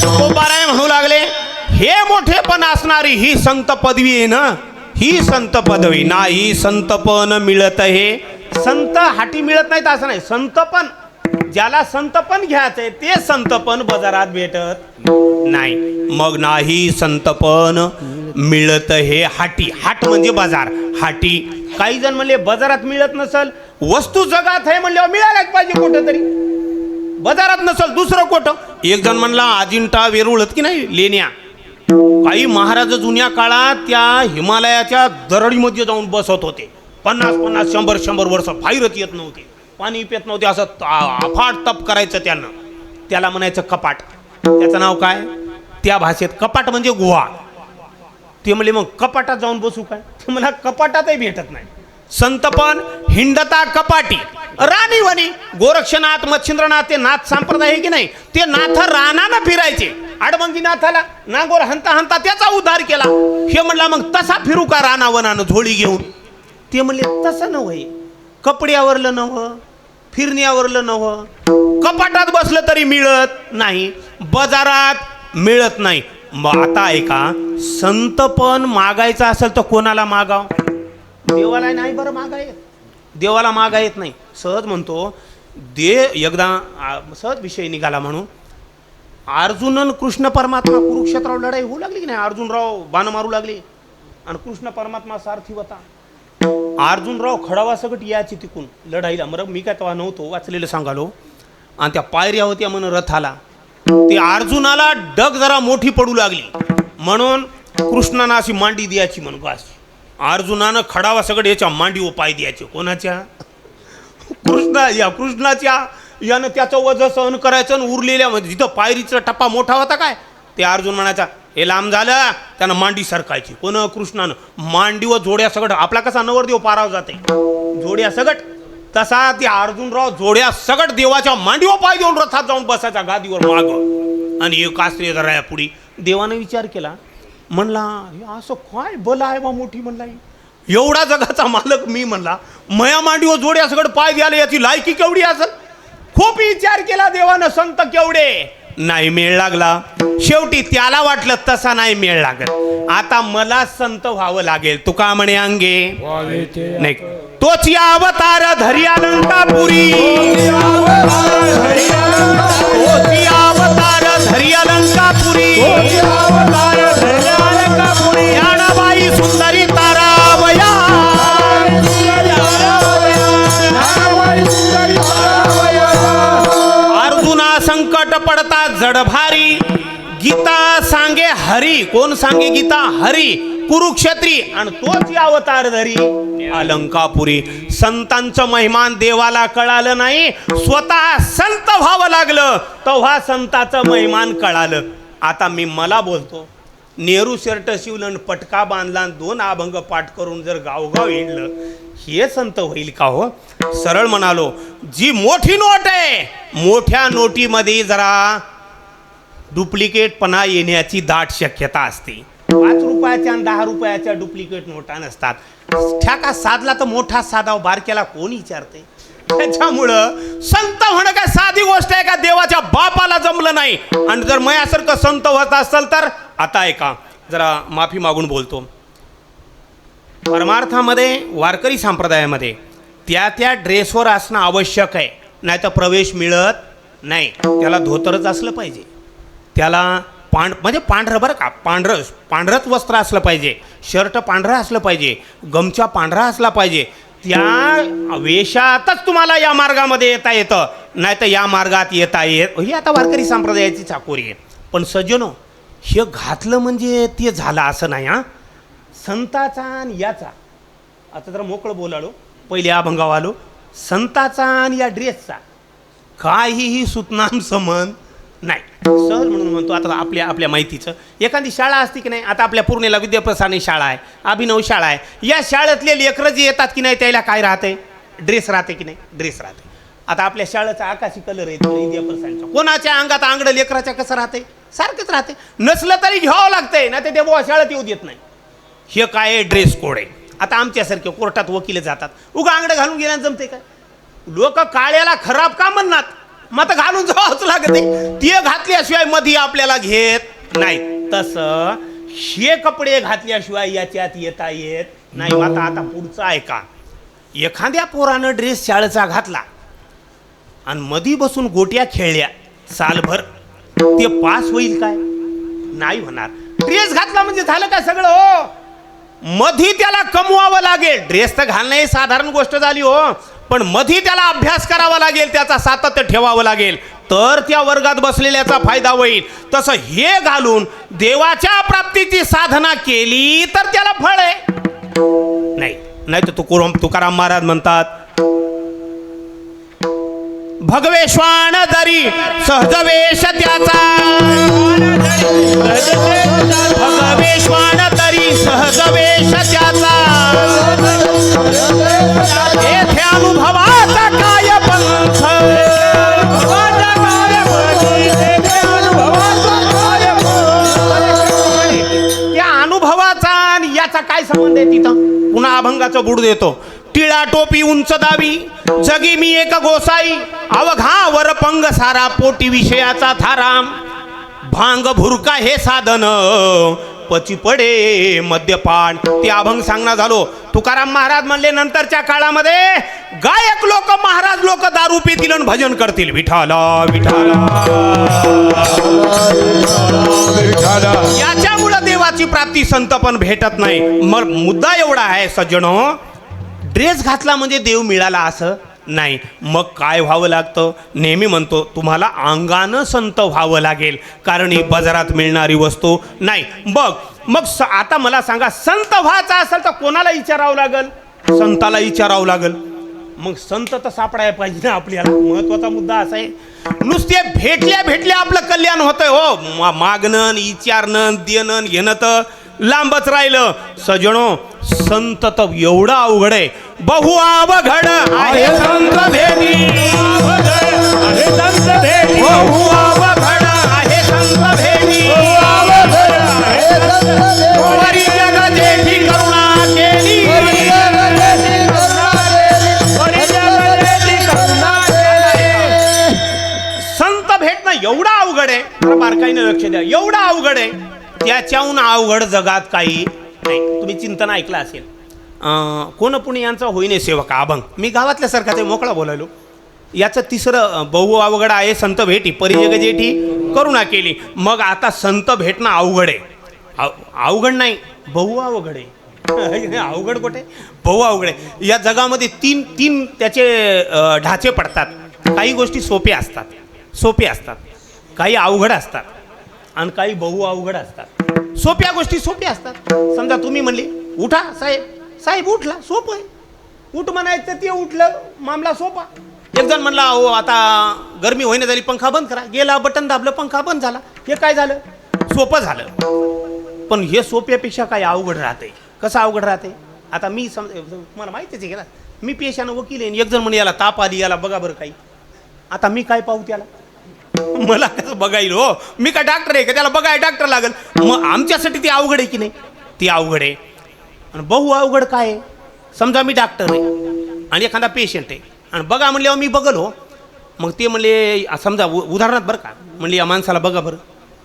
तुकोबाराय म्हणू लागले, हे मोठेपण असणारी ही संत पदवी आहे ना, ही संत पदवी नाही. संतपण मिळत हे संत हाटी मिळत नाहीत असं नाही. संतपण ज्याला संतपण घ्यायचंय ते संतपण बाजारात भेटत नाही. मग नाही संतपण मिळत हे हाटी. हाट म्हणजे बाजार, हाटी. काही जण म्हणले बाजारात मिळत नसल, वस्तू जगात आहे म्हणल्यावर मिळायलाच पाहिजे कुठेतरी. बाजारात नसल दुसरं कुठं? एक जण म्हणला अजिंठा वेरूळत की नाही लेण्या. काही महाराज जुन्या काळात त्या हिमालयाच्या दरडीमध्ये जाऊन बसत होते. 50-50, 100-100 वर्ष बाहेरच येत नव्हते, पाणी पित नव्हते. असं अफाट तप करायचं त्यांना. त्याला म्हणायचं कपाट. त्याचं नाव काय? त्या भाषेत कपाट म्हणजे गुहा. ते म्हणले मग कपाटात जाऊन बसू काय? ते मला कपाटातही भेटत नाही. संतपण हिंडता कपाटी राणीवणी. गोरक्षनाथ मच्छिंद्रनाथ ते नाथ संप्रदाय आहे की नाही, ते नाथ रानानं फिरायचे. आडमंगी नाथाला नागोर हंता हंता त्याचा उद्धार केला. हे म्हणला मग तसा फिरू का रानावनानं झोळी घेऊन? ते म्हणले तसं नव्हे, कपड्यावरलं नव्ह, फिरण्यावरलं नव्ह. कपाटात बसलं तरी मिळत नाही, बाजारात मिळत नाही. मग आता ऐका, संतपण मागायचं असेल तर कोणाला मागाव? देवाला नाही बरं मागा येत, देवाला मागा येत नाही. सहज म्हणतो दे. एकदा सहज विषय निघाला म्हणून अर्जुन कृष्ण परमात्मा कुरुक्षेत्रावर लढाई होऊ लागली की नाही. अर्जुनराव बाण मारू लागले आणि कृष्ण परमात्मा सारथी होता. अर्जुनराव खडावा सगट यायची तिकून लढाईला. मग मी काय तेव्हा नव्हतो, वाचलेलं सांगालो. आणि त्या पायऱ्या होत्या म्हणून रथाला. ते अर्जुनाला डग जरा मोठी पडू लागली म्हणून कृष्णानं अशी मांडी द्यायची म्हणून. बस अर्जुनानं खडावा सगट याच्या मांडीवर पाय द्यायचे. कोणाच्या? कृष्णाच्या. यानं त्याचं वजन सहन करायचं आणि उरलेल्या म्हणजे जिथं पायरीचा टप्पा मोठा होता काय, ते अर्जुन म्हणायचा हे लांब झालं, त्यानं मांडी सरकायची. कोण? कृष्णानं. मांडीवर जोड्या सगट. आपला कसा नवरदेव पाराव जाते जोड्या सगट, तसा ते अर्जुनराव जोड्या सगट देवाच्या मांडीवर पाय देऊन रथात जाऊन बसायचा गादीवर माग. आणि एक आश्रय जरा पुढे. देवानं विचार केला, म्हणला असं काय बल आहे बा मोठी. म्हणला एवढा जगाचा मालक मी. म्हणला मया मांडीवर जोड्या सगळं पाय द्यायला याची लायकी केवढी असेल? खूप विचार केला देवानं, संत केवढे नाही मेळ लागला. शेवटी त्याला वाटलं तसा नाही मेळ लागत, आता मला संत व्हावं लागेल. तुका म्हणे अंगे नाही तोच या अवतार धरी अलंकापुरी, तोच या अवतार धरी अलंकापुरी, ज्ञानाबाई सुंदरी तारावया, अर्जुना संकट पडता जड भारी, गीता सांगे हरी. कोण सांगे गीता? हरी. कुरुक्षेत्री. आणि तोच अवतार धरी अलंकापुरी. संतांचं महिमान देवाला कळालं नाही, स्वतः संत व्हावं लागलं तेव्हा संताचं महिमान कळालं. आता मी मला बोलतो, नेहरू शर्ट शिवलं आणि पटका बांधला आणि 2 अभंग पाठ करून जर गावगाव येणलं, हे संत होईल का हो? सरळ म्हणालो, जी मोठी नोट आहे, मोठ्या नोटीमध्ये जरा डुप्लिकेटपणा येण्याची दाट शक्यता असते. 5 रुपयाच्या आणि 10 रुपयाच्या डुप्लिकेट नोटा नसतात. ठ्याका साधला तर मोठा साधाव, बारक्याला कोण विचारते? त्याच्यामुळं संत होणं काय साधी गोष्ट आहे का? देवाच्या बापाला जमलं नाही. आणि जर मयासारखं संत होत असेल तर आता ऐका, जरा माफी मागून बोलतो. परमार्थामध्ये वारकरी संप्रदायामध्ये त्या ड्रेसवर असणं आवश्यक आहे, नाही तर प्रवेश मिळत नाही. त्याला धोतरच असलं पाहिजे, त्याला म्हणजे पांढरं, बरं का, पांढरंच वस्त्र असलं पाहिजे, शर्ट पांढरं असलं पाहिजे, गमछा पांढरा असला पाहिजे. त्या वेशातच तुम्हाला या मार्गामध्ये येता येतं, नाही तर या मार्गात येता येत. ही आता वारकरी संप्रदायाची चाकोरी आहे. पण सज्जनो, हे घातलं म्हणजे ते झालं असं नाही. हां, संताचा आणि याचा, आता जरा मोकळं बोलालो, पहिले अभंगाव आलो, संताचा आणि या ड्रेसचा काहीही सुतनाम संबंध नाही. सहज म्हणून म्हणतो. आता आपल्या माहितीचं एखादी शाळा असते की नाही, आता आपल्या पूर्णेला विद्याप्रसारणी शाळा आहे, अभिनव शाळा आहे. या शाळेतले लेकरं जे येतात की नाही, त्याला काय राहते? ड्रेस राहते की नाही? ड्रेस राहते. आता आपल्या शाळेचा आकाशी कलर आहे विद्याप्रसारचा, कोणाच्या अंगात आंगडं लेकराच्या कसं राहते? सारखंच राहते. नसलं तरी घ्यावं लागतंय, ना ते बुवा शाळेत येऊ देत नाही. हे काय आहे? ड्रेस कोड आहे. आता आमच्यासारखे कोर्टात वकील जातात, उगा आंगडं घालून गेल्यानं जमते काय? लोक काळ्याला खराब का म्हणणार, मग घालून जावंच लागते. ते घातल्याशिवाय मध्ये आपल्याला घेत नाही. तसं हे कपडे घातल्याशिवाय याच्यात येता येत नाही. आता पुढचं ऐका. एखाद्या पोरानं ड्रेस शाळेचा घातला आणि मधी बसून गोट्या खेळल्या सालभर, ते पास होईल काय? नाही होणार. ड्रेस घातला म्हणजे झालं काय सगळं? हो, मधी त्याला कमवावं लागेल. ड्रेस तर घालणं ही साधारण गोष्ट झाली हो, पण मधी त्याला अभ्यास करावा लागेल, त्याचा सातत्य ठेवावं लागेल, तर त्या वर्गात बसलेल्याचा फायदा होईल. तसं हे घालून देवाच्या प्राप्तीची साधना केली तर त्याला फळ आहे. नाही तर तुकाराम महाराज म्हणतात, भगवेश्वान दरी सहजवेश त्याचा, भगवेश्वान तरी सहजवेश त्याचा, येथे अनुभवाचा काय पंथ, त्या अनुभवाचा आणि याचा काय संबंध आहे तिथं? पुन्हा अभंगाचं बुड देतो. टिळा टोपी उंच दावी, जगी मी एक गोसाई, अवघावर पंग सारा, पोटी विषयाचा थाराम, भांग भुरका हे साधन, पची पडे मद्यपान. ते अभंग सांगणं झालो. तुकाराम महाराज म्हणले, नंतरच्या काळामध्ये गायक लोक, महाराज लोक दारू पितील आणि भजन करतील, विठाला विठाला. याच्यामुळे देवाची प्राप्ती संत पण भेटत नाही. मग मुद्दा एवढा आहे सज्जनो, ड्रेस घातला म्हणजे देव मिळाला असं नाही. मग काय व्हावं लागतं? नेहमी म्हणतो तुम्हाला अंगानं संत व्हावं लागेल, कारण ही बाजारात मिळणारी वस्तू नाही. मग आता मला सांगा, संत व्हायचं असेल तर कोणाला विचारावं लागेल? संताला विचारावं लागेल. मग संत तर सापडायला पाहिजे ना आपल्याला. महत्वाचा मुद्दा असा आहे, नुसते भेटल्या आपलं कल्याण होतंय हो, मागणं विचारणं देणं घेणं तर लांबच राहिलं. सजणो, संत तर एवढा अवघड आहे, बहु अवघड आहे संत भेटी, बहु अवघड आहे संत भेटी, परी जग जेठी करुणा केली, संत भेटणं एवढा अवघड आहे. बारकाईने लक्ष द्या, एवढा अवघड आहे. त्याच्याहून अवघड जगात काही नाही. तुम्ही चिंतन ऐकलं असेल, कोण पुणे यांचा होईने सेवक अभंग, मी गावातल्या सारखा ते मोकळा बोलायलो. याचं तिसरं, बहु अवघड आहे संत भेटी, परिजग जेठी करुणा केली. मग आता संत भेटणं अवघड आहे. अवघड नाही, बहु अवघड आहे. अवघड कुठे? बहु अवघड आहे. या जगामध्ये तीन त्याचे ढाचे पडतात. काही गोष्टी सोप्या असतात, काही अवघड असतात आणि काही बहु अवघड असतात. सोप्या गोष्टी सोप्या असतात. समजा तुम्ही म्हणले उठा साहेब उठला, सोपं आहे. उठ म्हणायचं ते उठलं, मामला सोपा. एक जण म्हणला, हो आता गरमी होईना झाली, पंखा बंद करा. गेला, बटन दाबलं, पंखा बंद झाला. हे काय झालं? सोपं झालं. पण हे सोप्यापेक्षा काय अवघड राहते. कसं अवघड राहते? आता मी मला माहितीच आहे ना, मी पेशानं वकील आहे. एक जण म्हणे याला ताप आली, याला बघा बरं काही. आता मी काय पाहू त्याला? मला कसं बघाईल हो? मी काय डॉक्टर आहे का त्याला बघाय डॉक्टर लागेल? मग आमच्यासाठी ती अवघड आहे की नाही? ती अवघड आहे. आणि बहु अवघड काय आहे? समजा मी डॉक्टर आहे आणि एखादा पेशंट आहे आणि बघा म्हणल्यावर मी बघल हो. मग ते म्हणले समजा उदाहरणार्थ बरं का, म्हणले या माणसाला बघा बरं.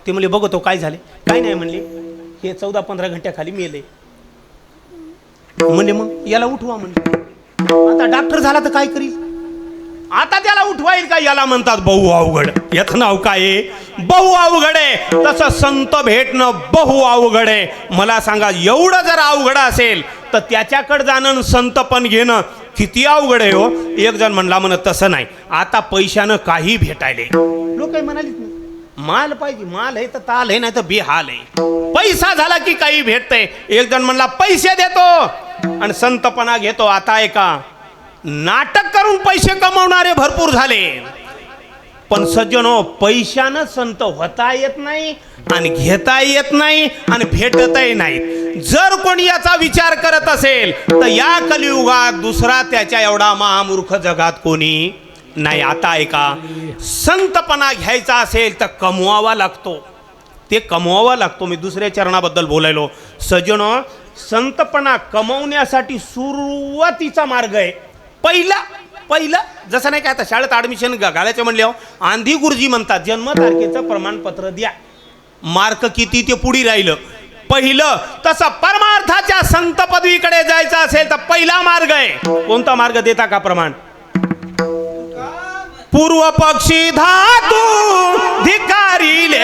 ते म्हणले बघतो काय झाले? काय नाही म्हणले, हे 14-15 घंट्याखाली मेले. म्हणले मग याला उठवा म्हणले. आता डॉक्टर झाला तर काय करील? आता त्याला उठवाईल का? याला म्हणतात बहु अवघड. याचं नाव काय आहे? बहु अवघड आहे. तसं संत भेटणं बहु अवघड आहे. मला सांगा, एवढं जर अवघड असेल तर त्याच्याकडे जाणं संतपण घेणं किती अवघड आहे हो. एक जण म्हणला म्हणत तसं नाही, आता पैशानं काही भेटायले. लोक म्हणालीत ना, माल पाहिजे, माल आहे तर ताल आहे, नाही तर बेहाल आहे. पैसा झाला की काही भेटतंय. एक जण म्हणला पैसे देतो आणि संतपणा घेतो. आता आहे का, नाटक करून पैसे कमवणारे भरपूर झाले. पण सज्जनो, पैशानं संत होता येत नाही आणि घेता येत नाही आणि भेटतही नाही. जर कोणी याचा विचार करत असेल तर या कलियुगात दुसरा त्याच्या एवढा महामूर्ख जगात कोणी नाही. आता ऐका, संतपणा घ्यायचा असेल तर कमवावा लागतो. ते कमवावा लागतो. मी दुसऱ्या चरणाबद्दल बोलायलो. सज्जनो, संतपणा कमवण्यासाठी सुरुवातीचा मार्ग आहे. पहिलं जसं नाही का, आता शाळेत ॲडमिशन घालायचं म्हणल्यावर आंधी गुरुजी म्हणतात जन्मतारखेचं प्रमाणपत्र द्या. मार्क किती ते पुढे राहिलं. पहिलं तसं परमार्थाच्या संत पदवीकडे जायचं असेल तर पहिला मार्ग आहे. कोणता मार्ग देता का प्रमाण? पूर्व पक्षी धातू धिकारिले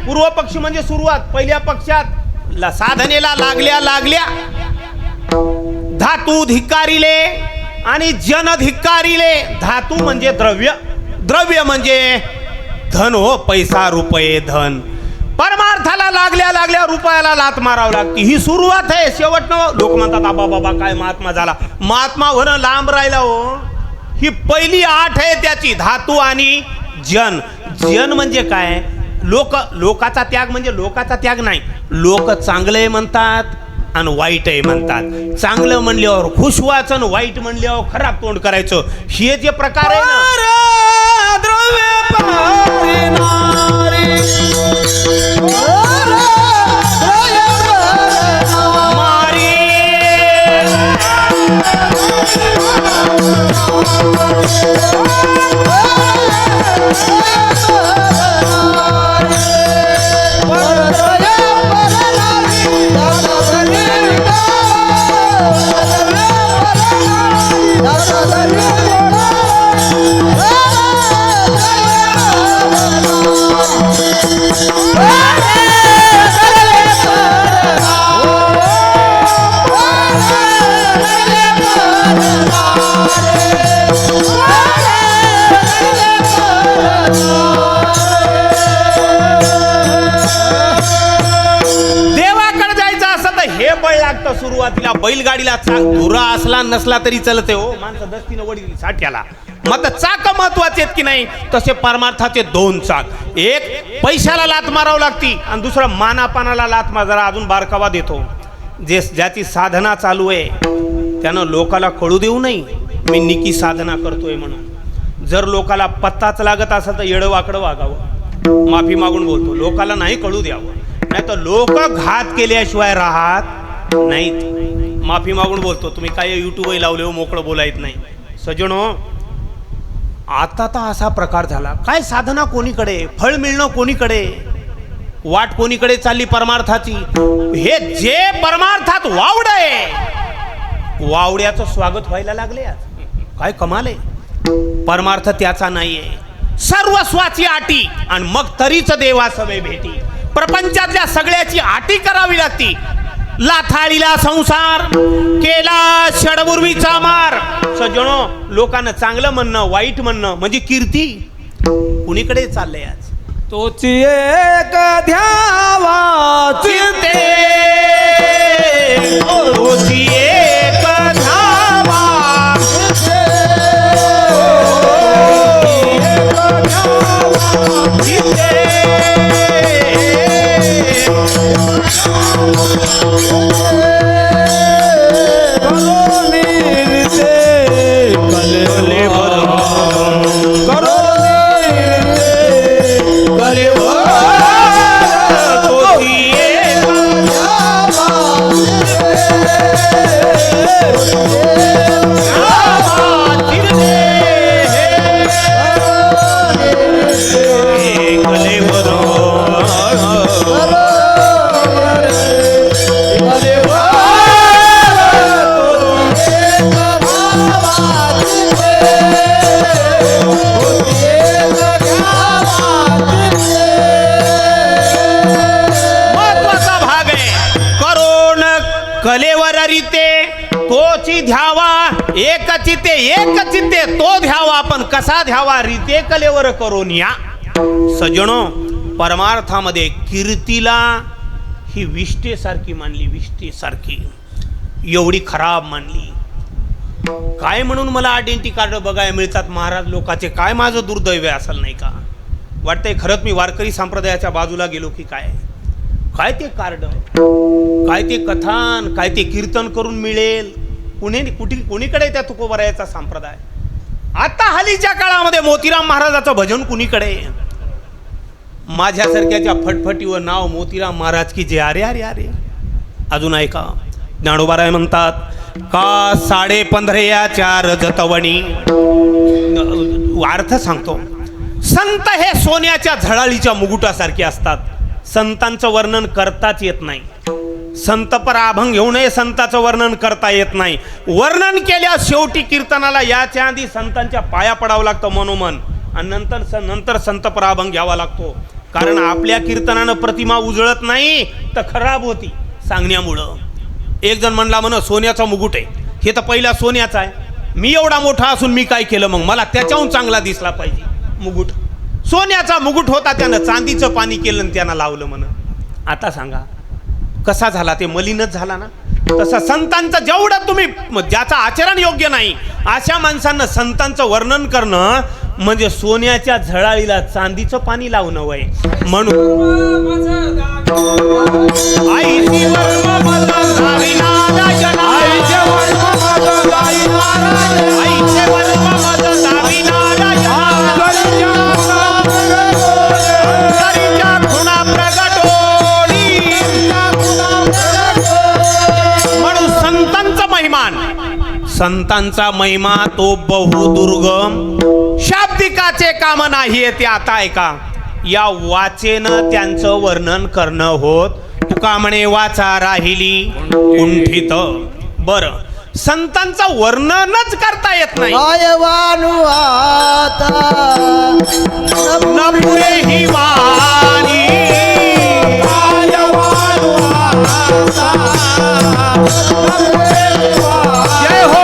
पूर्व पक्ष म्हणजे सुरुवात. पहिल्या पक्षात साधनेला लागल्या धातू धिक्कारिले आणि जन धिक्कारिले. धातू म्हणजे द्रव्य, द्रव्य म्हणजे धन हो, पैसा रुपये धन. परमार्थाला लागल्या रुपयाला लात मारावं लागते. ही सुरुवात आहे. शेवट न लोक म्हणतात आबा बाबा काय महात्मा झाला. महात्मा होणं लांब राहिला हो. ही पहिली आठ आहे त्याची, धातू आणि जन. जन म्हणजे काय? लोकाचा त्याग म्हणजे लोकाचा त्याग नाही. लोक चांगले म्हणतात आणि वाईटही म्हणतात. चांगलं म्हणल्यावर खुश व्हायचं आणि वाईट म्हणल्यावर खराब तोंड करायचं. हे जे प्रकार आहे ना, द्रव्य सुरुवातीला बैलगाडीला धुरा असला नसला तरी चलते हो. माणसं दस्तीनं वडील साठ्याला मग आता चाक महत्वाचे आहेत की नाही, तसे परमार्थाचे दोन चाक. एक पैशाला लात मारावं लागती आणि दुसरं मानापानाला लात मार. जरा अजून बारकावा देतो. ज्याची साधना चालू आहे त्यानं लोकाला कळू देऊ नये मी निकी साधना करतोय म्हणून. जर लोकाला पत्ताच लागत असेल तर येडं वाकडं वागावं. माफी मागून बोलतो, लोकाला नाही कळू द्यावं, नाही तर लोक घात केल्याशिवाय राहत नाहीत. माफी मागून बोलतो. तुम्ही काय युट्यूबही लावले हो, मोकळं बोलायत नाही. सजनो, आता तर असा प्रकार झाला. काय साधना कोणीकडे, फळ मिळणं कोणीकडे, वाट कोणीकडे चालली परमार्थाची. हे जे परमार्थात वावड आहे, वावड्याचं स्वागत व्हायला लागले आज. काय कमाल आहे. परमार्थ त्याचा नाहीये, सर्वस्वाची आटी आणि मग तरीच देवासवे भेटी. प्रपंचातल्या सगळ्याची आटी करावी लागती. लाथाळीला संसार केला षडबुर्वीचा मार. सज्जनो, लोकांना चांगलं म्हणणं वाईट म्हणणं म्हणजे कीर्ती. कुणीकडे चाललंय आज. तोची एक ध्यावा चिंते तोची एक धावा चिंते. कलेवर रीते तोची ध्यावा, एक चित्ते तो ध्यावा. आपण कसा ध्यावा, रीते कलेवर करून या. सजनो, परमार्थामध्ये कीर्तीला ही विष्ठेसारखी मानली, विष्ठेसारखी एवढी खराब मानली. काय म्हणून मला आयडेंटिटी कार्ड बघायला मिळतात महाराज लोकांचे. काय माझं दुर्दैव असेल नाही का. वाटतंय खरंच मी वारकरी संप्रदायाच्या बाजूला गेलो की काय. काय ते कार्ड, काय ते कथान, काय ते कीर्तन करून मिळेल. कुणीकडे त्या तुकोबरायाचा संप्रदाय. आता हल्लीच्या काळामध्ये मोतीराम महाराजाचं भजन कुणीकडे. माझ्यासारख्याच्या फटफटीवर नाव मोतीराम महाराज की जे. अरे अरे अरे. अजून ऐका, ज्ञानोबाराय म्हणतात का 15.5 रजतवणी. अर्थ सांगतो. संत हे सोन्याच्या झळाळीच्या मुकुटासारखे असतात. संतांचं वर्णन करताच येत नाही. संतपर अभंग घेऊ नये, संतांचं वर्णन करता येत नाही. वर्णन केल्या शेवटी कीर्तनाला याच्या आधी संतांच्या पाया पडावं लागतं मनोमन, आणि नंतर संतपर अभंग घ्यावा लागतो. कारण आपल्या कीर्तनानं प्रतिमा उजळत नाही तर खराब होती सांगण्यामुळं. एक जण म्हणला म्हण सोन्याचा मुकुट आहे. हे तर पहिला सोन्याचा आहे. मी एवढा मोठा असून मी काय केलं मग, मला त्याच्याहून चांगला दिसला पाहिजे मुकुट. सोन्याचा मुकुट होता, त्यानं चांदीचं पाणी केलं आणि त्यानं लावलं म्हण. आता सांगा कसा झाला, ते मलिनच झाला ना. तसं संतांचं जेवढं तुम्ही, ज्याचं आचरण योग्य नाही अशा माणसांना संतांचं वर्णन करणं म्हणजे सोन्याच्या झळाळीला चांदीचं पाणी लावणं वय. म्हणून संतांचा महिमा तो बहुदुर्गम, शाब्दिकाचे काम नाही ते. आता ऐका, या वाचेनं त्यांचं वर्णन करणं होत. तुका म्हणे वाचा राहिली कुंठित. बरं, संतांचं वर्णनच करता येत नाही. न पुरे ही वाणी जय हो.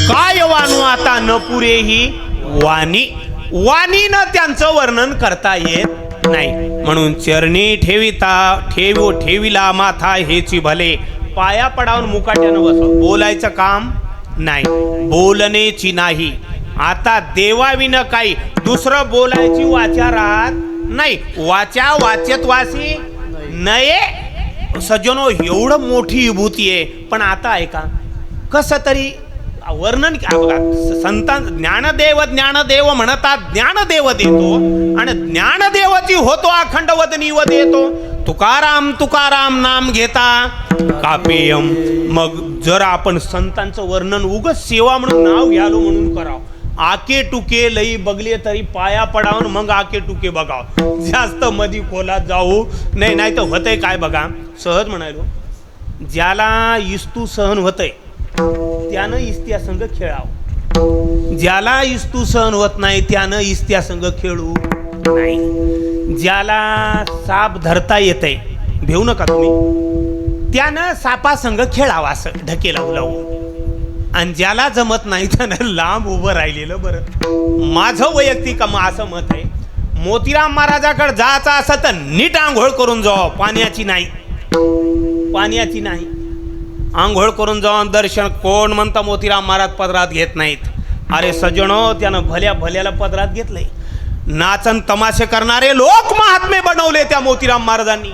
काय वानू आता न पुरेही वाणी, वाणीनं त्यांचं वर्णन करता येत नाही. म्हणून चरणी ठेविला माथा हेची भले, पाया पडावून मुकाट्यानं बस. बोलायचं काम नाही, बोलणेची नाही. आता देवाविनं काही दुसरं बोलायची वाचा राहत नाही. वाचा वाचेत वासी नये. सज्जनो, एवढं मोठी विभूती आहे. पण आता ऐका, कसं तरी वर्णन बघा. संतान ज्ञानदेव म्हणतात, ज्ञानदेव देतो आणि ज्ञानदेवची होतो अखंड वदनीव देतो. तुकाराम तुकाराम नाम घेता कापेयम. मग जर आपण संतांचं वर्णन उगच सेवा म्हणून नाव घ्यालो म्हणून करावं, आके टुके लई बगले तरी पाया पडावून मग आके टुके बघाव. जास्त मधी खोलात जाऊ नाही. नाही तर होतंय काय बघा, सहज म्हणालो, ज्याला इस्तू सहन होतंय त्यानं इस्त्या संघ खेळावं. ज्याला इस्तू सहन होत नाही त्यानं इस्त्या संघ खेळू नाही. ज्याला साप धरता येतंय, भेऊ नका तुम्ही, त्यानं सापा संघ खेळावा असं ढकेला उलावून. आणि ज्याला जमत नाही त्यानं लांब उभं राहिलेलं बरं. माझं वैयक्तिक असं मत आहे, मोतीराम महाराजाकडे जायचं असं तर नीट आंघोळ करून जावं. पाण्याची नाही. आंघोळ करून जाऊन दर्शन. कोण म्हणता मोतीराम महाराज पदरात घेत नाहीत? अरे सज्जनो, त्यानं भल्याला पदरात घेतलंय. नाचन तमाशे करणारे लोक महात्मे बनवले त्या मोतीराम महाराजांनी.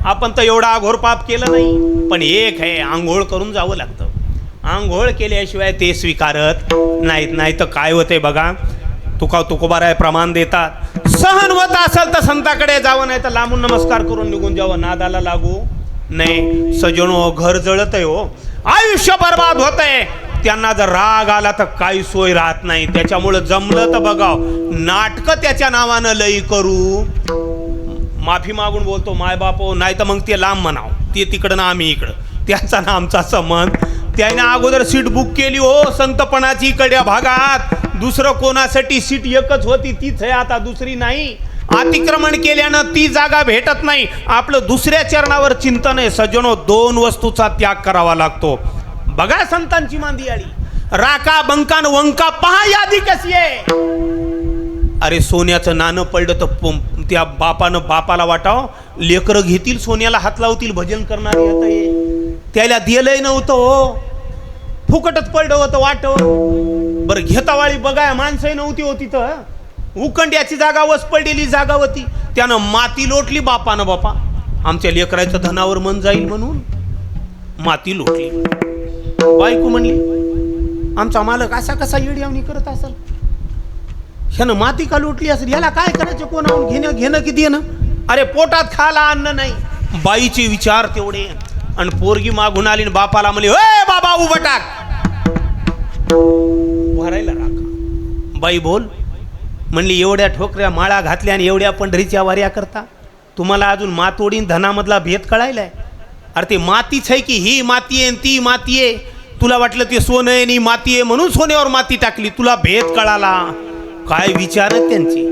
आपण तर एवढा अघोर पाप केलं नाही. पण एक आहे, आंघोळ करून जावं लागतं. आंघोळ केल्याशिवाय ते स्वीकारत नाहीत. नाही तर काय होते बघा, तुकोबाराय प्रमाण देतात, सहन होत असेल तर संताकडे जावं, नाही तर लांबून नमस्कार करून निघून जावं. नादाला लागू नाही. सज्जनो, घर जळत आहे हो, आयुष्य बर्बाद होत आहे. त्यांना जर राग आला तर काही सोय राहत नाही. त्याच्यामुळं जमलं तर बघाव, नाटकं त्याच्या नावानं लई करू. माफी मागून बोलतो माय बापो, नाही तर मग ते लांब म्हणाव, ते तिकडं ना आम्ही इकडं, त्याचा ना आमचा संबंध. त्याने अगोदर सीट बुक केली हो संतपणाची इकडच्या भागात. दुसरं कोणासाठी सीट एकच होती, तीच आहे आता, दुसरी नाही. अतिक्रमण केल्यानं ती जागा भेटत नाही. आपलं दुसऱ्या चरणावर चिंतन आहे. सज्जनो, 2 वस्तूचा त्याग करावा लागतो. बघा संतांची मांदियाळी, राका बंकान वंका पहा यादी कशी आहे. अरे सोन्याचं नाणं पडलं तर त्या बापाला वाटाव, लेकरं घेतील सोन्याला हात लावतील, भजन करणारे येत. त्याला दिलंय नव्हतं हो, फुकटच पडलं होतं वाटव. बरं घेतावाळी बघाय माणसंही नव्हती होती तर उकंड्याची जागा वस पडलेली जागा होती. त्यानं माती लोटली बापानं. बापा आमच्या लेकराच्या धनावर मन जाईल म्हणून माती लोटली. बायको म्हणली, आमचा मालक असा कसा येड्यावणी करत असेल, ह्यानं माती का लोटली असेल, याला काय करायचं, कोणाहून घेणं की देणं. अरे पोटात खायला अन्न नाही. बाईचे विचार तेवढे. आणि पोरगी मागून आली बापाला म्हणली, ए बाबा उभं टाक, भरायला राखा. बाई बोल म्हणली, एवढ्या ठोकऱ्या माळा घातल्या आणि एवढ्या पंढरीच्या वाऱ्या करता, तुम्हाला अजून मातोडीन धनामधला भेद कळायलाय? अरे ते मातीच आहे की ही माती आहे ती माती आहे. तुला वाटलं ते सोनं आहे आणि माती आहे म्हणून सोन्यावर माती टाकली, तुला भेद कळाला. काय विचार त्यांची.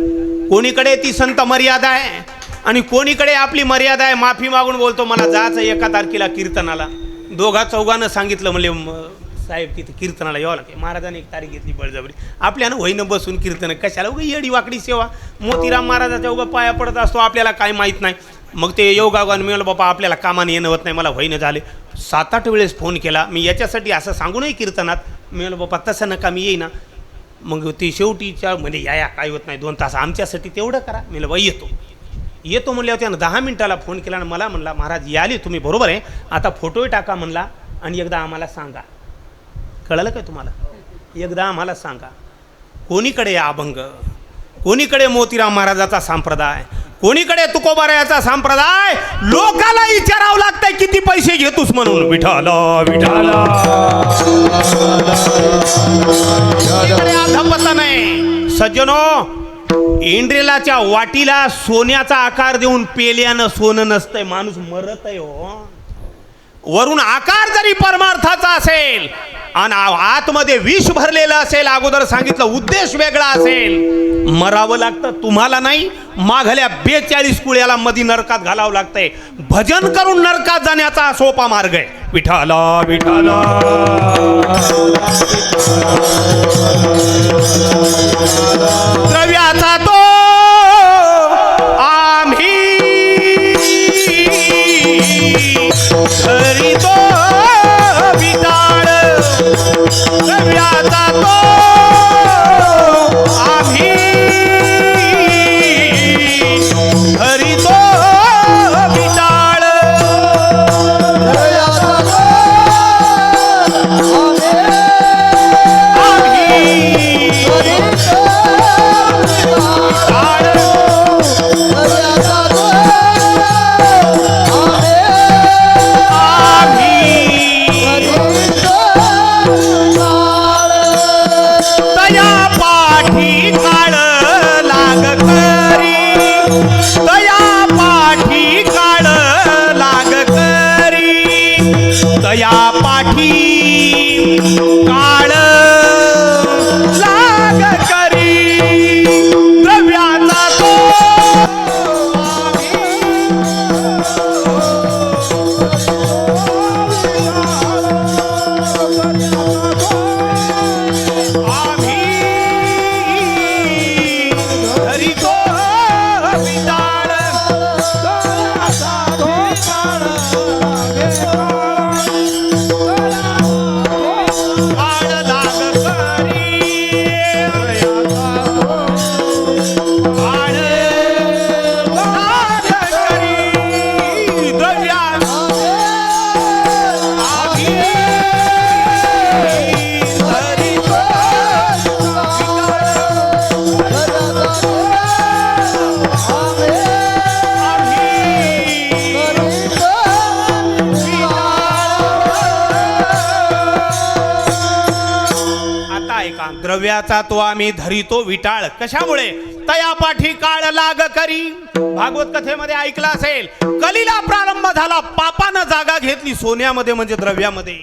कोणीकडे ती संत मर्यादा आहे आणि कोणीकडे आपली मर्यादा आहे. माफी मागून बोलतो, मला जायचं 1 तारखेला कीर्तनाला. 2-4 सांगितलं, म्हणले साहेब तिथे कीर्तनाला यावं लागते. महाराजांनी 1 तारीख घेतली बळजबरी. आपल्यानं होईनं बसून कीर्तन कशाला, उगा येडी वाकडी सेवा. मोतीराम महाराजाच्या उगा पाया पडत असतो, आपल्याला काय माहीत नाही. मग ते योगागान मिळालं, बाबा आपल्याला कामाने येणं होत नाही, मला होईनं झाले. 7-8 वेळेस फोन केला मी याच्यासाठी, असं सांगू नये कीर्तनात. मिळालं बाबा तसं नका, मी येईना. मग ते शेवटीच्या म्हणजे या काय होत नाही, 2 तास आमच्यासाठी तेवढं करा. मी बाई येतो म्हणल्यावर त्यानं 10 मिनिटाला फोन केला आणि मला म्हणला, महाराज याले तुम्ही, बरोबर आहे, आता फोटोही टाका म्हणला आणि एकदा आम्हाला सांगा. कळलं काय तुम्हाला? एकदा आम्हाला सांगा, कोणीकडे अभंग, कोणीकडे मोतीराम महाराजाचा संप्रदाय, कोणीकडे तुकोबारायाचा संप्रदाय. लोकाला विचारावं लागतंय किती पैसे घेतोस म्हणून. विठाला विठाला अधपतन आहे. सज्जनो, इंद्रिलाच्या वाटीला सोन्याचा आकार देऊन पेल्यानं सोनं नसतंय, माणूस मरत आहे हो. वरून आकार जरी परमार्थाचा असेल आणि आतमध्ये विष भरलेलं असेल, अगोदर सांगितलं उद्देश वेगळा असेल, मरावं लागतं तुम्हाला नाही, माघल्या 42 कुळ्याला मधी नरकात घालावं लागतंय. भजन करून नरकात जाण्याचा हा सोपा मार्ग आहे. विठ्ठल विठ्ठल द्रव्याचा तो आम्ही धरितो विटाळ, द्रव्याचा तो आम्ही धरितो विटाळ. या पाठी काळ लाग करी, द्रव्याचा तो आम्ही धरितो विटाळ. द्रव्याचा तो आम्ही धरितो विटाळ. कशामुळे? तया पाठी काळ लाग करी. भागवत कथेमध्ये ऐकलं असेल, कलीला प्रारंभ झाला, पापानं जागा घेतली सोन्यामध्ये म्हणजे द्रव्यामध्ये.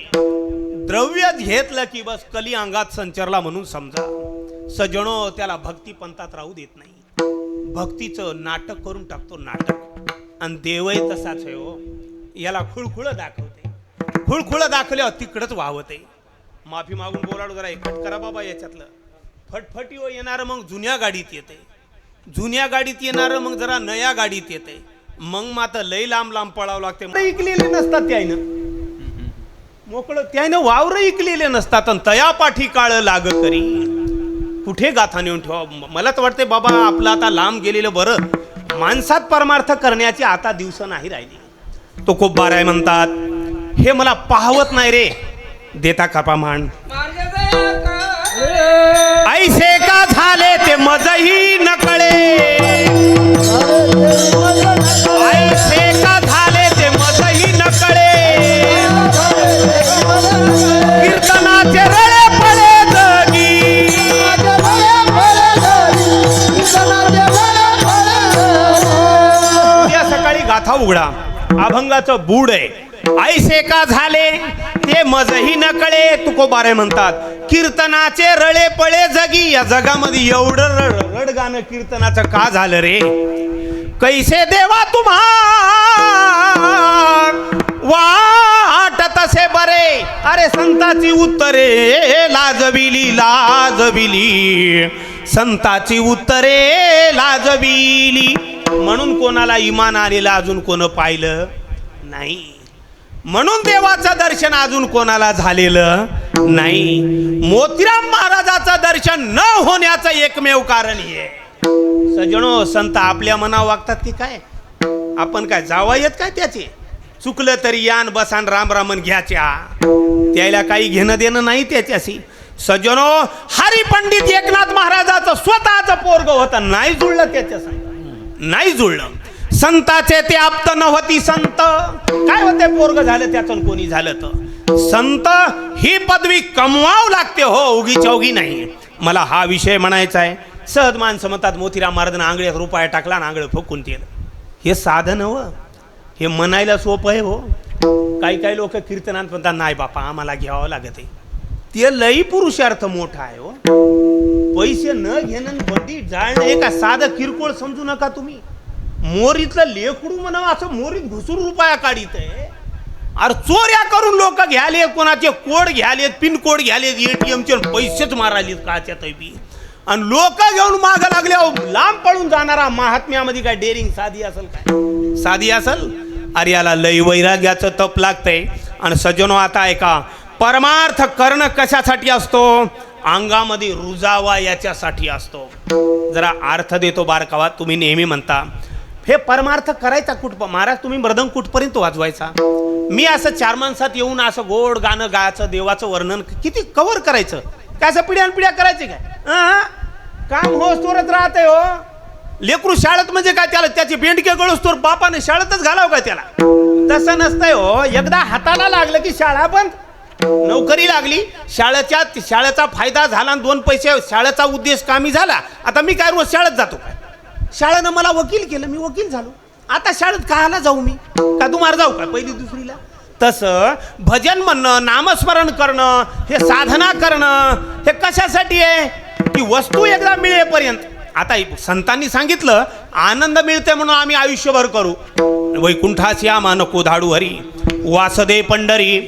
द्रव्य घेतलं की बस कली अंगात संचरला म्हणून समजा. सजणो, त्याला भक्ती पंथात राहू देत नाही. भक्तीचं नाटक करून टाकतो, नाटक. आणि देवही तसाच आहे हो. याला खुळखुळ दाखवते, खुळखुळ दाखवल्यावर तिकडच वाहवते. माफी मागून बोलाडू जरा एकट करा बाबा याच्यातलं. फटफटीवर येणारं मग जुन्या गाडीत येते, जुन्या गाडीत येणारं मग जरा नया गाडीत येते. मग मात्र लय लांब लांब पळावं लागते. ऐकलेले नसतात त्यानं, मोकळं त्यानं वावर ऐकलेले नसतात. आणि तया पाठी काळ लाग करी. कुठे गाथा नेऊन ठेवा. मला तर वाटते बाबा आपलं आता लांब गेलेलं बरं. माणसात परमार्थ करण्याची आता दिवस नाही राहिली. तो खूप बाराय म्हणतात, हे मला पाहवत नाही रे. देता कापा मान. ऐसे का झाले ते मजही न कळे, ऐसे का झाले ते मजही न कळे. कीर्तनाचे रळे पळे जगी, या सकाळी गाथा उघडा, अभंगाचं बूड आहे. ऐसे का झाले ते मजही न कळे. तुकोबारे म्हणतात, कीर्तनाचे रळे पळे जगी. या जगामध्ये एवढं रड गाणं कीर्तनाचं का झालं रे? कैसे देवा तुम्हा वाटत असे बरे. अरे संताची उत्तरे लाजविली, लाजविली. संताची उत्तरे लाजविली. म्हणून कोणाला इमान आलेला अजून कोण पाहिलं नाही. म्हणून देवाचं दर्शन अजून कोणाला झालेलं नाही. मोतीराम महाराजाचं दर्शन न होण्याचं एकमेव कारण हे. सजणो, संत आपल्या मनावर वागतात की काय? आपण काय जावायत काय त्याचे? चुकलं तरी यान बसान राम रामन घ्याच्या, त्याला काही घेणं देणं नाही त्याच्याशी. सजणो, हरिपंडित एकनाथ महाराजाचं स्वतःचं पोरग होतं, नाही जुळलं त्याच्यासाठी, नाही जुळलं. संताचे ते आप्त नव्हती संत. काय होते पोरग झालं त्यातून कोणी झालं तर संत ही पदवी कमवावं लागते हो, उगी चौगी नाही. मला हा विषय म्हणायचा आहे. सहज माणसं म्हणतात मोतीराम महाराजांना आंगळ्यात रुपया टाकला आणि आंगळ फुकून केलं. हे साधन हो, हे म्हणायला सोपं आहे हो. काही काही लोक कीर्तनात म्हणतात नाही बापा आम्हाला घ्यावं लागत आहे. ते लई पुरुषार्थ मोठा आहे हो. पैसे न घेणं आणि बंदी जाळणं हे का साधं किरकोळ समजू नका तुम्ही. मोरीतलं लेकडू म्हणा असं मोरीत घुसून रुपया काढीत आहे. अरे चोऱ्या करून लोक घ्याले, कोणाचे कोड घ्यालेत, पिन कोड घ्यालेत, एटीएमचे पैसेच मारालेत काच्या तैबी. आणि लोक घेऊन माग लागले. लांब पळून जाणारा महात्म्यामध्ये काय डेअरिंग साधी असेल? काय साधी असेल? अरे याला लई वैराग्याचं तप लागतंय. आणि सज्जनो आता ऐका, परमार्थ करणं कशासाठी असतो? अंगामध्ये रुजावा याच्यासाठी असतो. जरा अर्थ देतो बारकावा. तुम्ही नेहमी म्हणता हे परमार्थ करायचा कुठं महाराज? तुम्ही मृदंग कुठपर्यंत वाजवायचा? मी असं चार माणसात येऊन असं गोड गाणं गायचं, देवाचं वर्णन किती कव्हर करायचं? काय असं पिढ्यान पिढ्या करायचे काय? काम होस तोरच राहते हो. लेकरू शाळेत म्हणजे काय, त्याला त्याचे बेंडके गळूस तोर बापाने शाळेतच घालाव काय त्याला? तसं नसतंय हो. एकदा हाताला लागलं की शाळा बंद. नोकरी लागली, शाळेचा फायदा झाला, 2 पैसे, शाळेचा उद्देश कामी झाला. आता मी काय रोज शाळेत जातो काय? शाळेनं मला वकील केलं, मी वकील झालो. आता शाळेत कायला जाऊ मी? का तुम्हाला जाऊ का पहिली दुसरीला? तसं भजन म्हणणं, नामस्मरण करणं, हे साधना करणं हे कशासाठी आहे? की वस्तू एकदा मिळेपर्यंत. आता संतांनी सांगितलं आनंद मिळते म्हणून आम्ही आयुष्यभर करू. वैकुंठासी आमा नको धाडू हरी, वासदे पंढरी,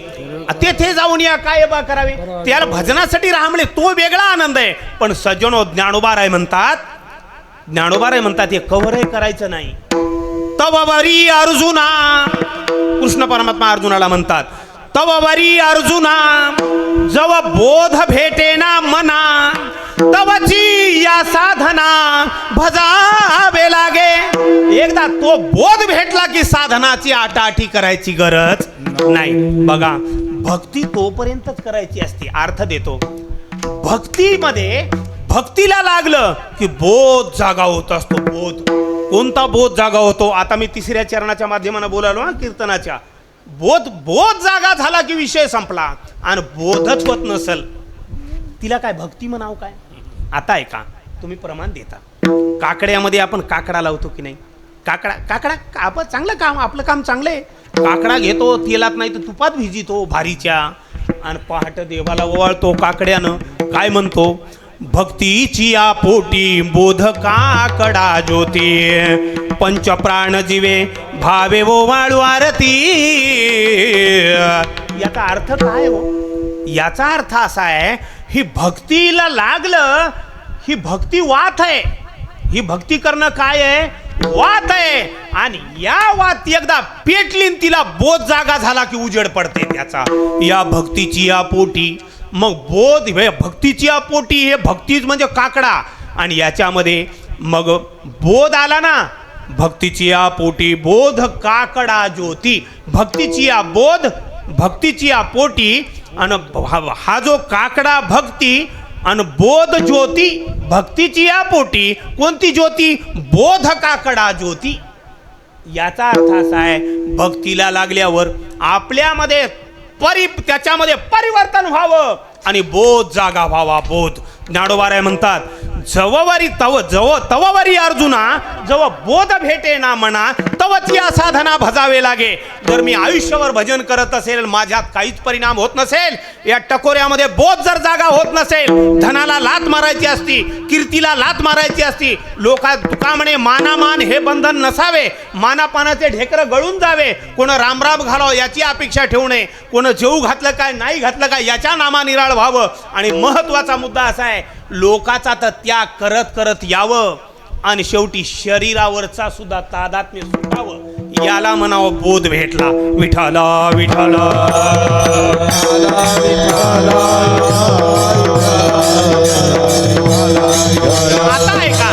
तेथे जाऊन या काय बा करावे. त्याला भजनासाठी राहमले तो वेगळा आनंद आहे. पण सज्जनो ज्ञानोबाराय म्हणतात हे कव्हरही करायचं नाही. तव वरी अर्जुना, कृष्ण परमात्मा अर्जुनाला म्हणतात तव वरी अर्जुना, जव बोध भेटे ना मना, तवची या साधना भजावे लागे. एकदा तो बोध भेटला की साधनाची आटाआटी करायची गरज नाही. बघा, भक्ती तोपर्यंतच करायची असते. अर्थ देतो. भक्तीला लागलं की बोध जागा होत असतो. बोध कोणता बोध जागा होतो? आता मी 3ऱ्या चरणाच्या माध्यमानं बोलालो ना, कीर्तनाच्या. बोध जागा झाला की विषय संपला. आणि बोधच होत नसल तिला काय भक्ती म्हणाव काय? आता ऐका, तुम्ही प्रमाण देता. काकड्यामध्ये आपण काकडा लावतो की नाही? काकडा आपण चांगलं काम, आपलं काम चांगलं आहे. काकडा घेतो, तेलात नाही तर तुपात भिजितो भारीच्या, आणि पहाट देवाला ओवाळतो काकड्यानं. काय म्हणतो? भक्तीची या पोटी बोध काकडा ज्योती, पंचप्राण जीवे भावे ओवाळू आरती. याचा अर्थ काय हो? याचा अर्थ असा आहे, ही भक्तीला लागलं, ही भक्ती वात आहे. ही भक्ती करणं काय आहे? वात आहे. आणि या वात एकदा पेटली, तिला बोध जागा झाला की उजेड पडते त्याचा. या भक्तीची या पोटी, मग बोध भक्तीची या पोटी, हे भक्तीच म्हणजे काकडा. आणि याच्यामध्ये मग बोध आला ना, भक्तीची या पोटी बोध काकडा ज्योती. भक्तीची या बोध, भक्तीची या पोटी, आणि हा जो काकडा भक्ती आणि बोध ज्योती. भक्तीची या पोटी कोणती ज्योती? बोध काकडा ज्योती. याचा अर्थ असा आहे, भक्तीला लागल्यावर आपल्यामध्ये त्याच्यामध्ये परिवर्तन व्हावं आणि बोध जागा व्हावा. बोध ज्ञानोबाराय म्हणतात तववरी अर्जुना, जव बोध भेटे ना मना, तवच या साधना भजावे लागे. जर मी आयुष्यभर भजन करत असेल, माझ्यात काहीच परिणाम होत नसेल, या टकोऱ्यामध्ये बोध जर जागा होत नसेल, धनाला लात मारायची असती, कीर्तीला लात मारायची असती, तुका म्हणे मानामान हे बंधन नसावे, मानापानाचे ढेकर गळून जावे, कोण रामराम घालावं याची अपेक्षा ठेवू नये, कोण जेऊ घातलं काय नाही घातलं काय याच्या नामा निराळ व्हावं. आणि महत्वाचा मुद्दा असा आहे, लोकाचा तर त्याग करत करत यावं आणि शेवटी शरीरावरचा सुद्धा तादात्म्य सुटावं. याला म्हणावं बोध भेटला. विठाला विठाला आता आहे का,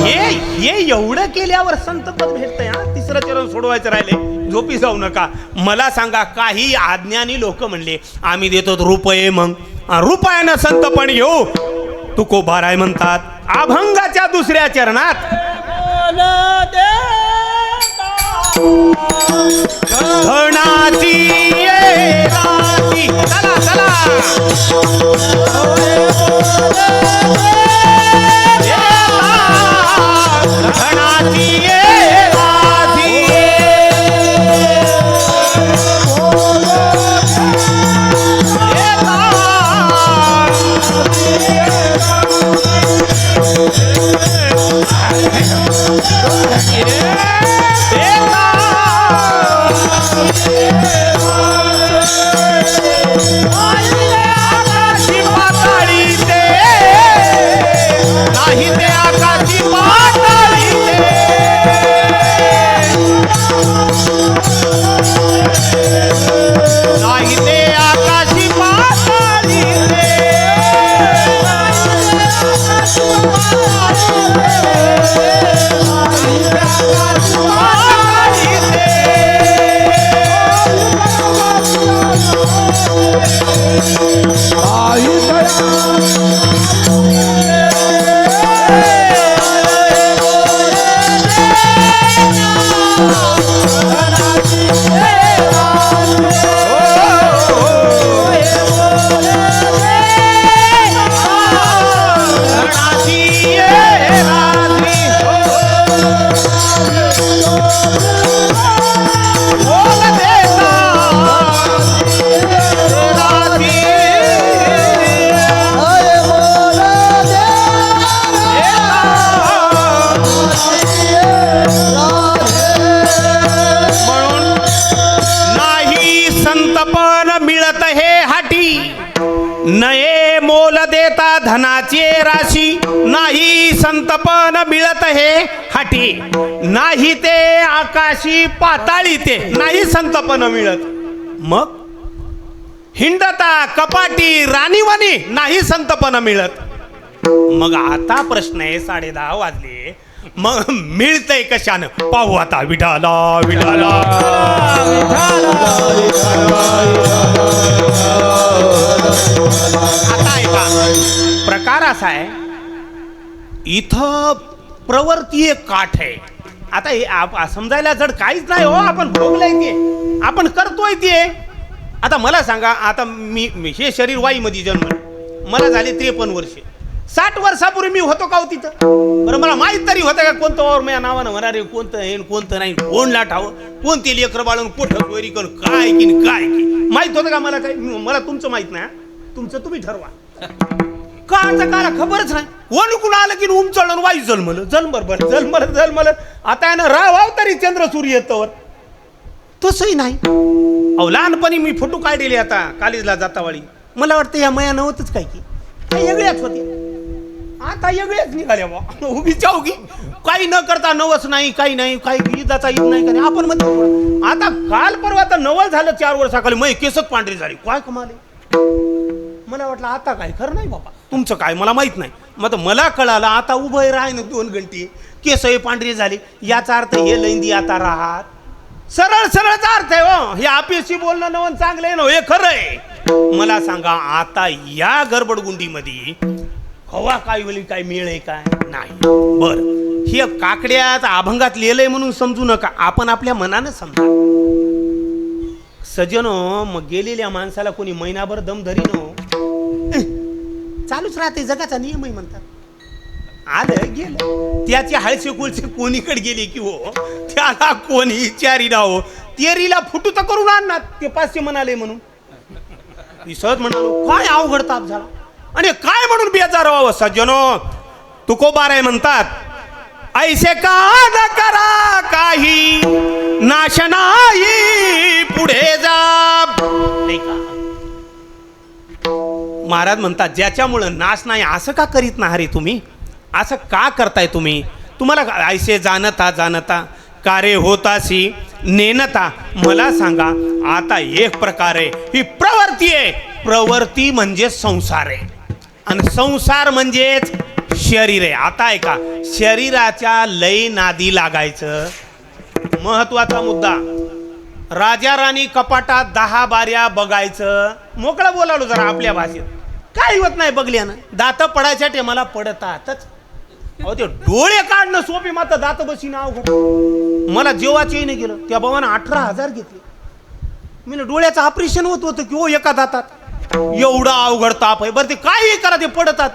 हे एवढं केल्यावर संतपद भेटतंय. हा 3रं चरण सोडवायचं राहिले, झोपी जाऊ नका. मला सांगा, काही अज्ञानी लोक म्हणले आम्ही देतो रुपये, मग रुपयानं संतपण घेऊ. तुकोबाराय म्हणतात अभंगाच्या 2ऱ्या चरणात, धनाची येराची, चला चला धनाची येराची, आकाशी पाताळी नाही ते आकाशी पाताळी नये मोल देता धनाचे राशी नाही संतपन मिळत हे हाटी नाही ते आकाशी पाताळी ते नाही संतपन मिळत मग हिंडता कपाटी राणीवाणी नाही संतपन मिळत मग आता प्रश्न आहे 10:30 वाजले मग मिळतंय कशानं पाहू आता विठाला विठाला आता ऐका प्रकार असा आहे इथं प्रवृत्ती एक काठ आहे आता हे समजायला जड काहीच नाही हो आपण भोगलंय ते आपण करतोय ते आता मला सांगा आता मी हे शरीर वाईमध्ये जन्मलं मला झाले 53 वर्षे 60 वर्षापूर्वी मी होतो का हो तिथं बरं मला माहीत तरी होतं का कोणतं और माझ्या नावानं म्हणा रे कोणतं हे कोणतं नाही कोणला ठावं कोणते लेकर बाळून कोठं चोरी करून काय की काय की माहित होतं का मला काय मला तुमचं माहित नाही तुमचं तुम्ही ठरवा काळचा काला खबरच नाही वणुकून आलं की उमचळण वायू जन्मलं जन्मलं आता यानं राहाव तरी चंद्र सूर्य येतवर तसंही नाही अहो लहानपणी मी फोटो काढले आता कॉलेजला जातावाळी मला वाटतं या मया नव्हतंच काय की काही वेगळ्याच होते आता वेगळ्याच निघाल्या बा उगीच्या उगी काही न करता नवस नाही काही नाही काही ईदाचा ईद नाही का आपण म्हणतो आता काल परवा आता नवल झालं 4 वर्षाखाली मग केसच पांढरी झाली काय कमाले मला वाटलं आता काय खरं नाही बाबा तुमचं काय मला माहित नाही मग मला कळालं आता उभं राह ना 2 घंटे केस हे पांढरी झाली याचा अर्थ हे लैंदी आता राहत सरळचा अर्थ आहे हो हे आपल्याशी बोलणं नवन चांगलं आहे ना हे खरं आहे मला सांगा आता या गडबडगुंडीमध्ये हवा काय वेळी काय मिळेल काय नाही बर हे काकड्यात अभंगात लिहिलंय म्हणून समजू नका आपण आपल्या मनानं समजा सजनो मग गेलेल्या माणसाला कोणी महिनाभर दम धरीनो चालूच राहते जगाचा नियम आहे म्हणतात आलं गेलं त्याची हळसे कुळसे कोणीकडे गेले की हो त्याला कोणी विचारी ना हो तेरीला फुटू तर करून आणणार ते 500 म्हणाले म्हणून सहज म्हणालो काय अवघड ताप झाला आणि काय म्हणून बेजार व्हावं सज्जनो तुकोबाराय म्हणतात ऐसे का न करा काही नाश नाही पुढे जा नाही का महाराज म्हणतात ज्याच्यामुळं नाश नाही असं का करीत नाही रे तुम्ही असं का करताय तुम्ही तुम्हाला ऐसे जाणता कार्य होतासी नेनता मला सांगा आता एक प्रकार आहे ही प्रवृत्ती आहे प्रवृत्ती म्हणजे संसार आहे आणि संसार म्हणजेच शरीर आहे आता ऐका शरीराच्या लय नादी लागायचं महत्वाचा मुद्दा राजा राणी कपाटात 10 बाऱ्या बघायचं मोकळं बोलावलं जरा आपल्या भाषेत काही होत नाही बघल्यानं दात पडायच्या टेमाला पडतातच अहो ते डोळे काढणं सोपे मात्र दात बशी नाव मला जेव्हाचे नाही गेलं त्या बाबानं 18,000 घेतले मी डोळ्याचं ऑपरेशन होतं की हो एका दातात एवढा अवघड ताप आहे बरं ते काही करा ते पडतात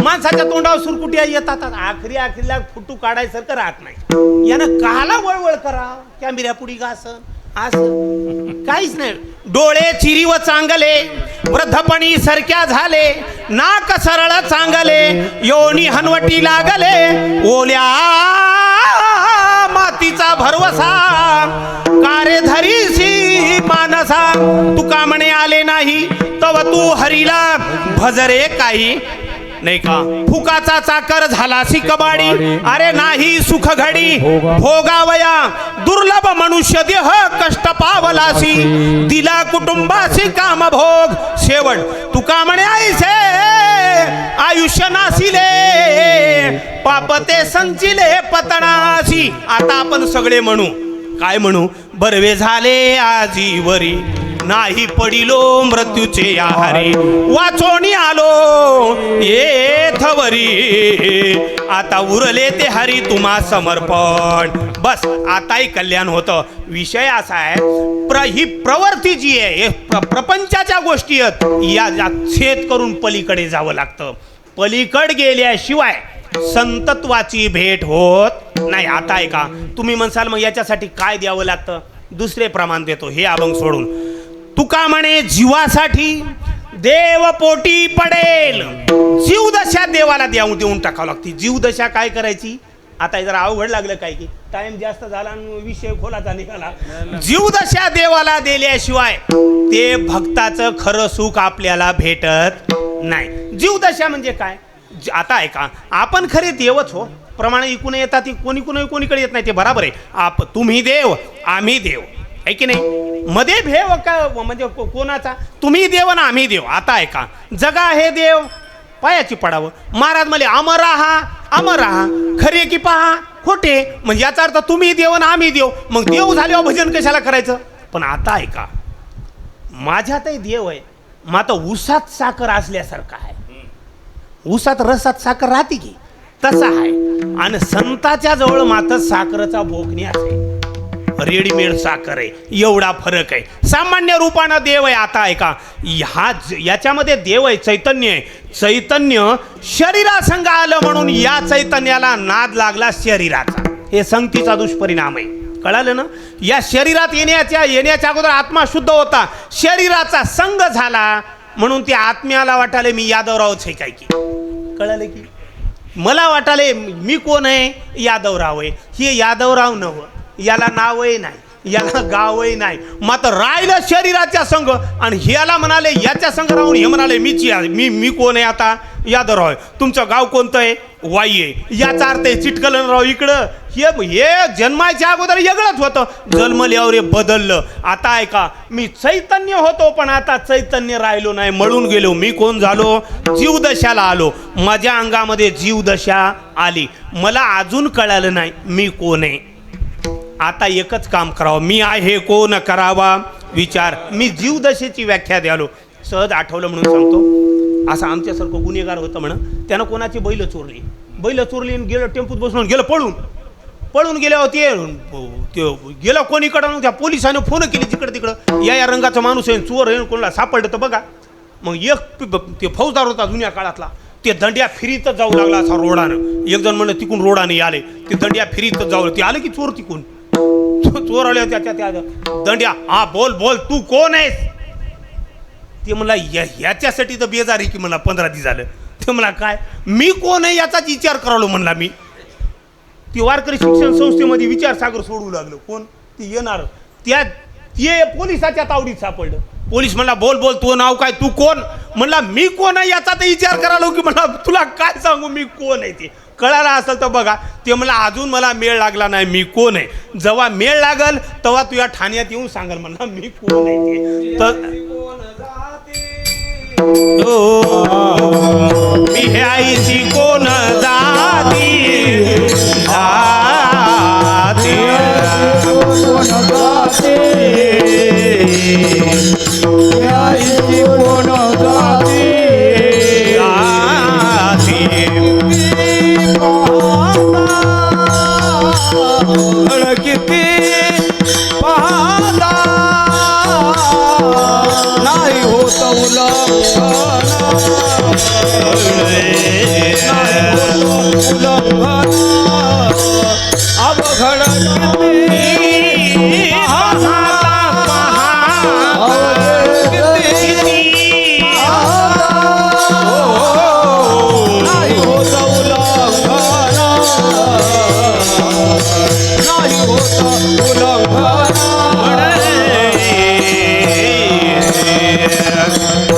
माणसाच्या तोंडावर सुरकुट्या येतात आखरीला फुटू काढायसारखं राहत नाही यानं काला वळवळ करा कॅमेऱ्या पुढी घासन असं काहीच नाही डोळे चिरी व चांगले वृद्धपणी सरक्या झाले नाक सरळ चांगले योनी हनवटी लागले ओल्या मातीचा भरवसा कारे धरीसी मानसा तुका म्हणे आले नाही तव तू हरीला भजरे काही नाही का फुकाचा चाकर झालासी कबाडी अरे नाही सुख घडी भोगावया दुर्लभ मनुष्य देह कष्ट पावलासी दिला कुटुंबासी काम भोग शेवट तुका म्हणे आईसे आयुष्य नासिले पापते संचिले पतनासी. आता आपण सगळे म्हणू काय म्हणू बरवे झाले आजीवरी नाही पडिलो मृत्यूचे आहारी वाचोनी आलो येथवरी आता उरले ते हरी तुम्हा समर्पण. बस आताही कल्याण होतं. विषय असा आहे ही प्रवृत्ती जी आहे हे प्रपंचाच्या गोष्टी आहेत या छेद करून पलीकडे जावं लागतं. पलीकड गेल्याशिवाय संतत्वाची भेट होत नाही. आता आहे का तुम्ही म्हणसाल मग याच्यासाठी काय द्यावं लागतं दुसरे प्रमाण देतो हे अभंग सोडून. तुका म्हणे जीवासाठी देव पोटी पडेल जीवदशा देवाला देऊन टाकावं लागते. जीवदशा काय करायची आता जरा अवघड लागलं काय की टाइम जास्त झाला आणि विषय खोलाचा निघाला. जीवदशा देवाला दिल्याशिवाय ते भक्ताचं खरं सुख आपल्याला भेटत नाही. जीवदशा म्हणजे काय आता आहे का आपण खरे देवच हो प्रमाणे इकून येतात कोणीकडे येत नाही ते बरोबर आहे. तुम्ही देव आम्ही देव आहे की नाही मध्ये भेव का म्हणजे कोणाचा तुम्ही देव ना आम्ही देव. आता आहे का जगा हे देव पायाची पडावं महाराज मला अमर राहा खरे की पहा खोटे म्हणजे याचा अर्थ तुम्ही देव ना आम्ही देव. मग देव झाल्यावर भजन कशाला करायचं. पण आता आहे का माझ्यातही देव आहे मग आता उसात साखर असल्यासारखं आहे. उसात रसात साखर राहते की तसा आहे आणि संताच्या जवळ मात्र साखरेचा भोगणी असे रेडीमेड साखर आहे एवढा फरक आहे. सामान्य रूपानं देव आहे. आता आहे का याच्यामध्ये देव आहे चैतन्य आहे. चैतन्य शरीरासंग आलं म्हणून या चैतन्याला नाद लागला शरीराचा. हे संगतीचा दुष्परिणाम आहे कळालं ना. या शरीरात येण्याच्या अगोदर आत्मा शुद्ध होता शरीराचा संग झाला म्हणून त्या आत्म्याला वाटाले मी यादवरावच आहे काय की कळालं की मला वाटाले मी कोण आहे यादवराव आहे. हे यादवराव नव्हं याला नावही नाही याला गावही नाही मात्र राहिलं शरीराच्या संघ आणि ह्याला म्हणाले याच्या संघ राहून हे म्हणाले मी कोण आहे आता यादवराव आहे. तुमचं गाव कोणतं आहे वाई आहे याचा अर्थ आहे चिटकलनराव इकडं हे जन्माच्या अगोदर वेगळंच होतं जन्मल्यावर बदललं. आता आहे का मी चैतन्य होतो पण आता चैतन्य राहिलो नाही मळून गेलो. मी कोण झालो जीवदशाला आलो. माझ्या अंगामध्ये जीवदशा आली मला अजून कळालं नाही मी कोण आहे. आता एकच काम करावं मी आहे कोण करावा विचार. मी जीवदशेची व्याख्या द्यालो सहज आठवलं म्हणून सांगतो. असं आमच्यासारखं गुन्हेगार होतं म्हणून त्यानं कोणाची बैल चोरली आणि गेलं टेम्पूत बसून गेलं पळून गेल्यावर ते गेलं कोणीकडं त्या पोलिसांनी फोन केली जिकडं तिकडं या रंगाचा माणूस आहे चोर आहे कोणाला सापडलं तर बघा. मग एक ते फौजदार होता जुन्या काळातला ते दंड्या फिरीतच जाऊ लागला असा रोडानं. एक जण म्हणलं तिकून रोडाने आले ते दंड्या फिरीतच जाऊ ते आले की चोर तिकून चोर आले त्या दंड्या हा बोल तू कोण आहेस. ते मला याच्यासाठी तर बेजारी की मला 15 दिवस झालं. ते मला काय मी कोण आहे याचाच विचार करालो म्हणला मी. ती वारकरी शिक्षण संस्थेमध्ये विचार सागर सोडू लागलो कोण ती येणार ते पोलिसाच्या तावडीत सापडलं. पोलीस म्हणला बोल तू नाव काय तू कोण म्हणला मी कोण आहे याचा तर विचार करालो की म्हणला तुला काय सांगू मी कोण आहे ते कळाला असेल तर बघा. ते मला अजून मला मेळ लागला नाही मी कोण आहे. जेव्हा मेळ लागल तेव्हा तुझ्या ठाण्यात येऊन सांगल म्हणला मी कोण आहे ते. मी हे आईची कोण जाती किती पाहता नाही होत अवघड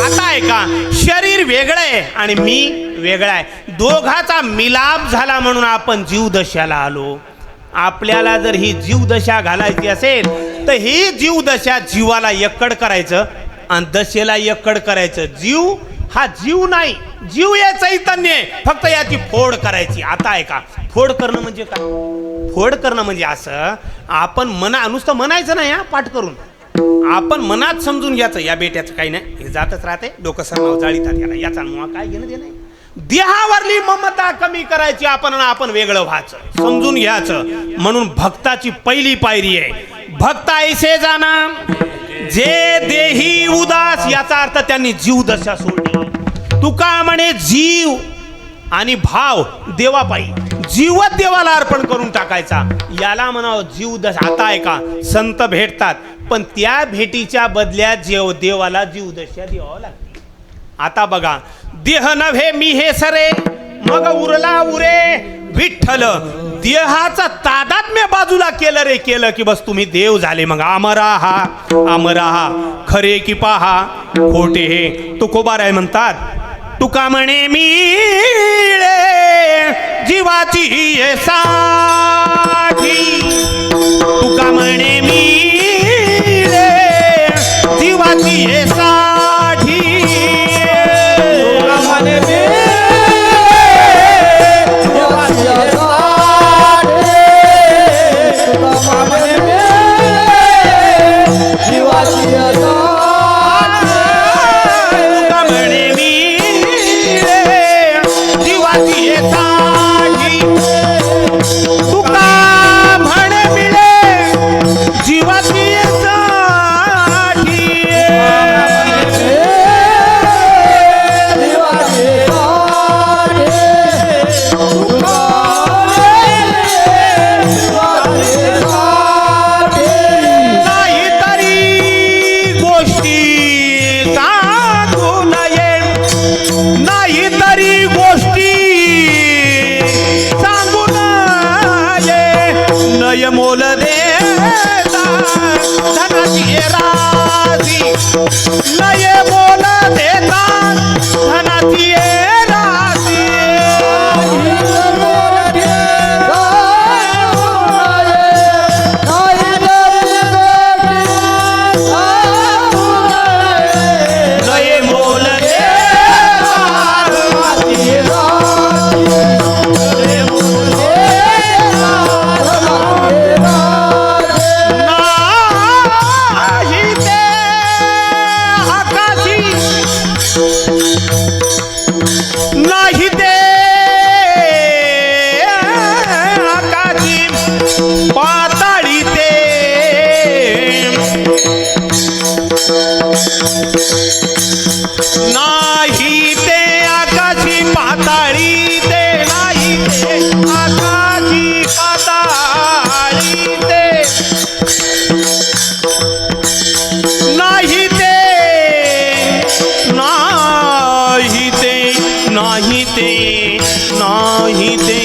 आता आहे का शरीर वेगळं आहे आहे आणि मी वेगळा आहे. दोघाचा मिलाप झाला म्हणून आपण जीवदशाला आलो. आपल्याला जर ही जीवदशा घालायची असेल तर ही जीवदशा जीवाला एकड करायचं आणि दशेला एकड करायचं. जीव हा जीव नाही, जीव हे चैतन्य आहे, फक्त याची फोड करायची. आता आहे का फोड करणं म्हणजे काय? फोड करणं म्हणजे असं आपण नुसतं म्हणायचं नाही, पाठ करून आपण मनात समजून घ्यायचं या बेट्याचं काही नाही, हे जातच राहते, डोकं सरनाव जाळीतात याला, याचा मुळा काय घेणं देणं. देहावरली ममता कमी करायची आपण वेगळं व्हायचं, समजून घ्यायचं. म्हणून भक्ताची पहिली पायरी आहे भक्त ऐसे जाना जे देही उदास. याचा अर्थ त्यांनी जीव दशा सोडली. तुका म्हणे जीव आणि भाव देवापायी, जीवच देवाला अर्पण करून टाकायचा, याला म्हणावं जीव दशा. आता आहे का संत भेटतात पण त्या भेटीच्या बदल्यात देवाला जीवदशा द्यावं लागते. आता बघा, देह नव्हे मी हे सरे मग उरला उरे विठ्ठल. देहाचा तादात्म्य बाजूला केलं रे, केलं की बस तुम्ही देव झाले. मग अमरा खरे की पहा खोटे हे तुकोबाराय म्हणतात. तुका म्हणे मिळे जीवाची ये साठी. तुका म्हणे मिळे जीवाची ये साठी. तुका म्हणे मोल देता धनाची राजी. नये मोल देता धनाची राजी. नये मोल नाही ते आकाशी पाताळी ते. नाही ते आकाशी पाताळी ते. नाही ते आकाशी पाताळी ते. नाही ते नाही ते नाही ते नाही ते.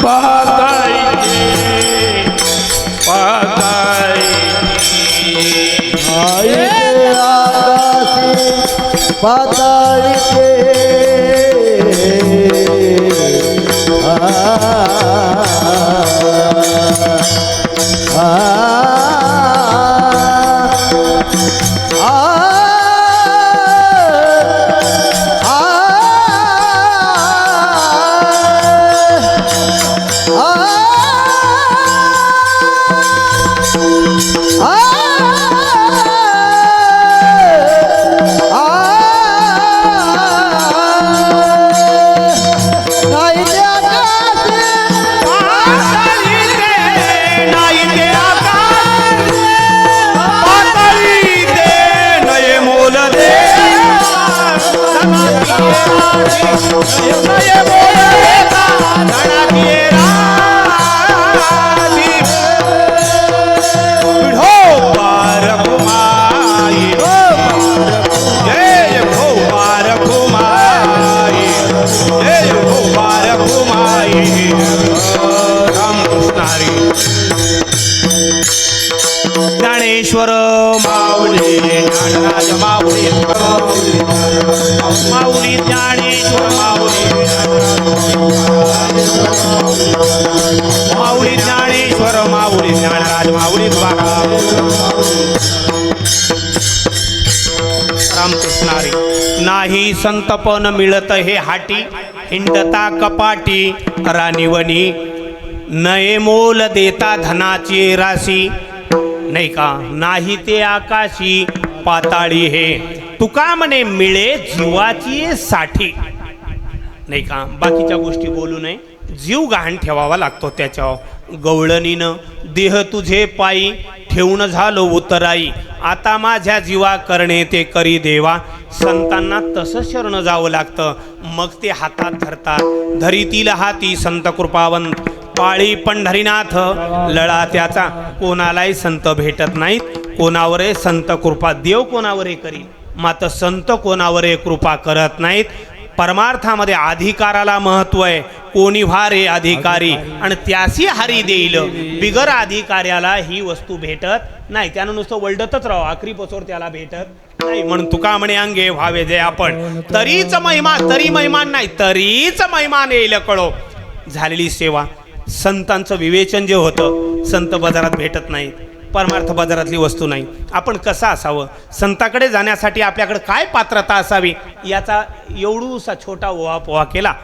पाताळीचे आईचे आकाशी पाताळीचे ज्ञानेश्वर माऊली ज्ञानराज माऊली माऊली ज्ञानेश्वर माऊली माऊली ज्ञानेश्वर माऊली ज्ञानराज माऊली रामकृष्णारी नाही संतपन मिळत हे हाटी हिंडता कपाटी राणीवणी नये मोल देता धनाची राशी नाही का नाही ते आकाशी पाताळी हे तुका म्हणे मिळे जीवाची साठी नाही का बाकीच्या गोष्टी बोलू नये जीव गहाण ठेवावा लागतो त्याच्यावर गवळणीनं देह तुझे पायी ठेवून झालो उतराई आता माझ्या जीवा करणे ते करी देवा संतांना तसं शरण जावं लागतं मग ते हातात धरतात धरीतील हाती संत कृपावंत पाळी पंढरीनाथ लळा त्याचा कोणालाही संत भेटत नाहीत कोणावर संत कृपा देव कोणावर करील मात्र संत कोणावर कृपा करत नाहीत परमार्थामध्ये अधिकाराला महत्व आहे कोणी भारे अधिकारी आणि त्यासी हरी देईल बिगर अधिकाऱ्याला ही वस्तू भेटत नाही त्यानं नुसतं वलडतच राहावं आखरी पोचवर त्याला भेटत नाही म्हणून तुका म्हणे अंगे व्हावे जे आपण तरीच महिमा तरी महिमान नाही तरीच महिमान येईल कळो झालेली सेवा संतांचं विवेचन जे होतं संत बाजारात भेटत नाही परमार्थ बाजारातली वस्तू नाही आपण कसं असावं संताकडे जाण्यासाठी आपल्याकडे काय पात्रता असावी याचा एवढूसा छोटा ओहापोहा केला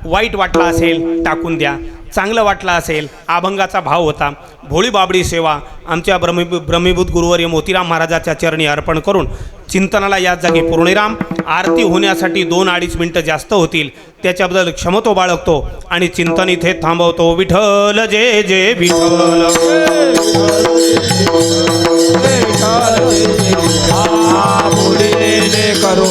वाईट वाटला असेल टाकून द्या चांगलं वाटलं असेल अभंगाचा भाव होता भोळी बाबडी सेवा आमच्या ब्रह्मीभूत गुरुवर्य मोतीराम महाराजाच्या चरणी अर्पण करून चिंतनाला याच जागी पूर्णिराम आरती होण्यासाठी 2-2.5 मिनिटं जास्त होतील त्याच्याबद्दल क्षमतो बाळगतो आणि चिंतन इथे थांबवतो विठ्ठल जय जय विठ्ठल करो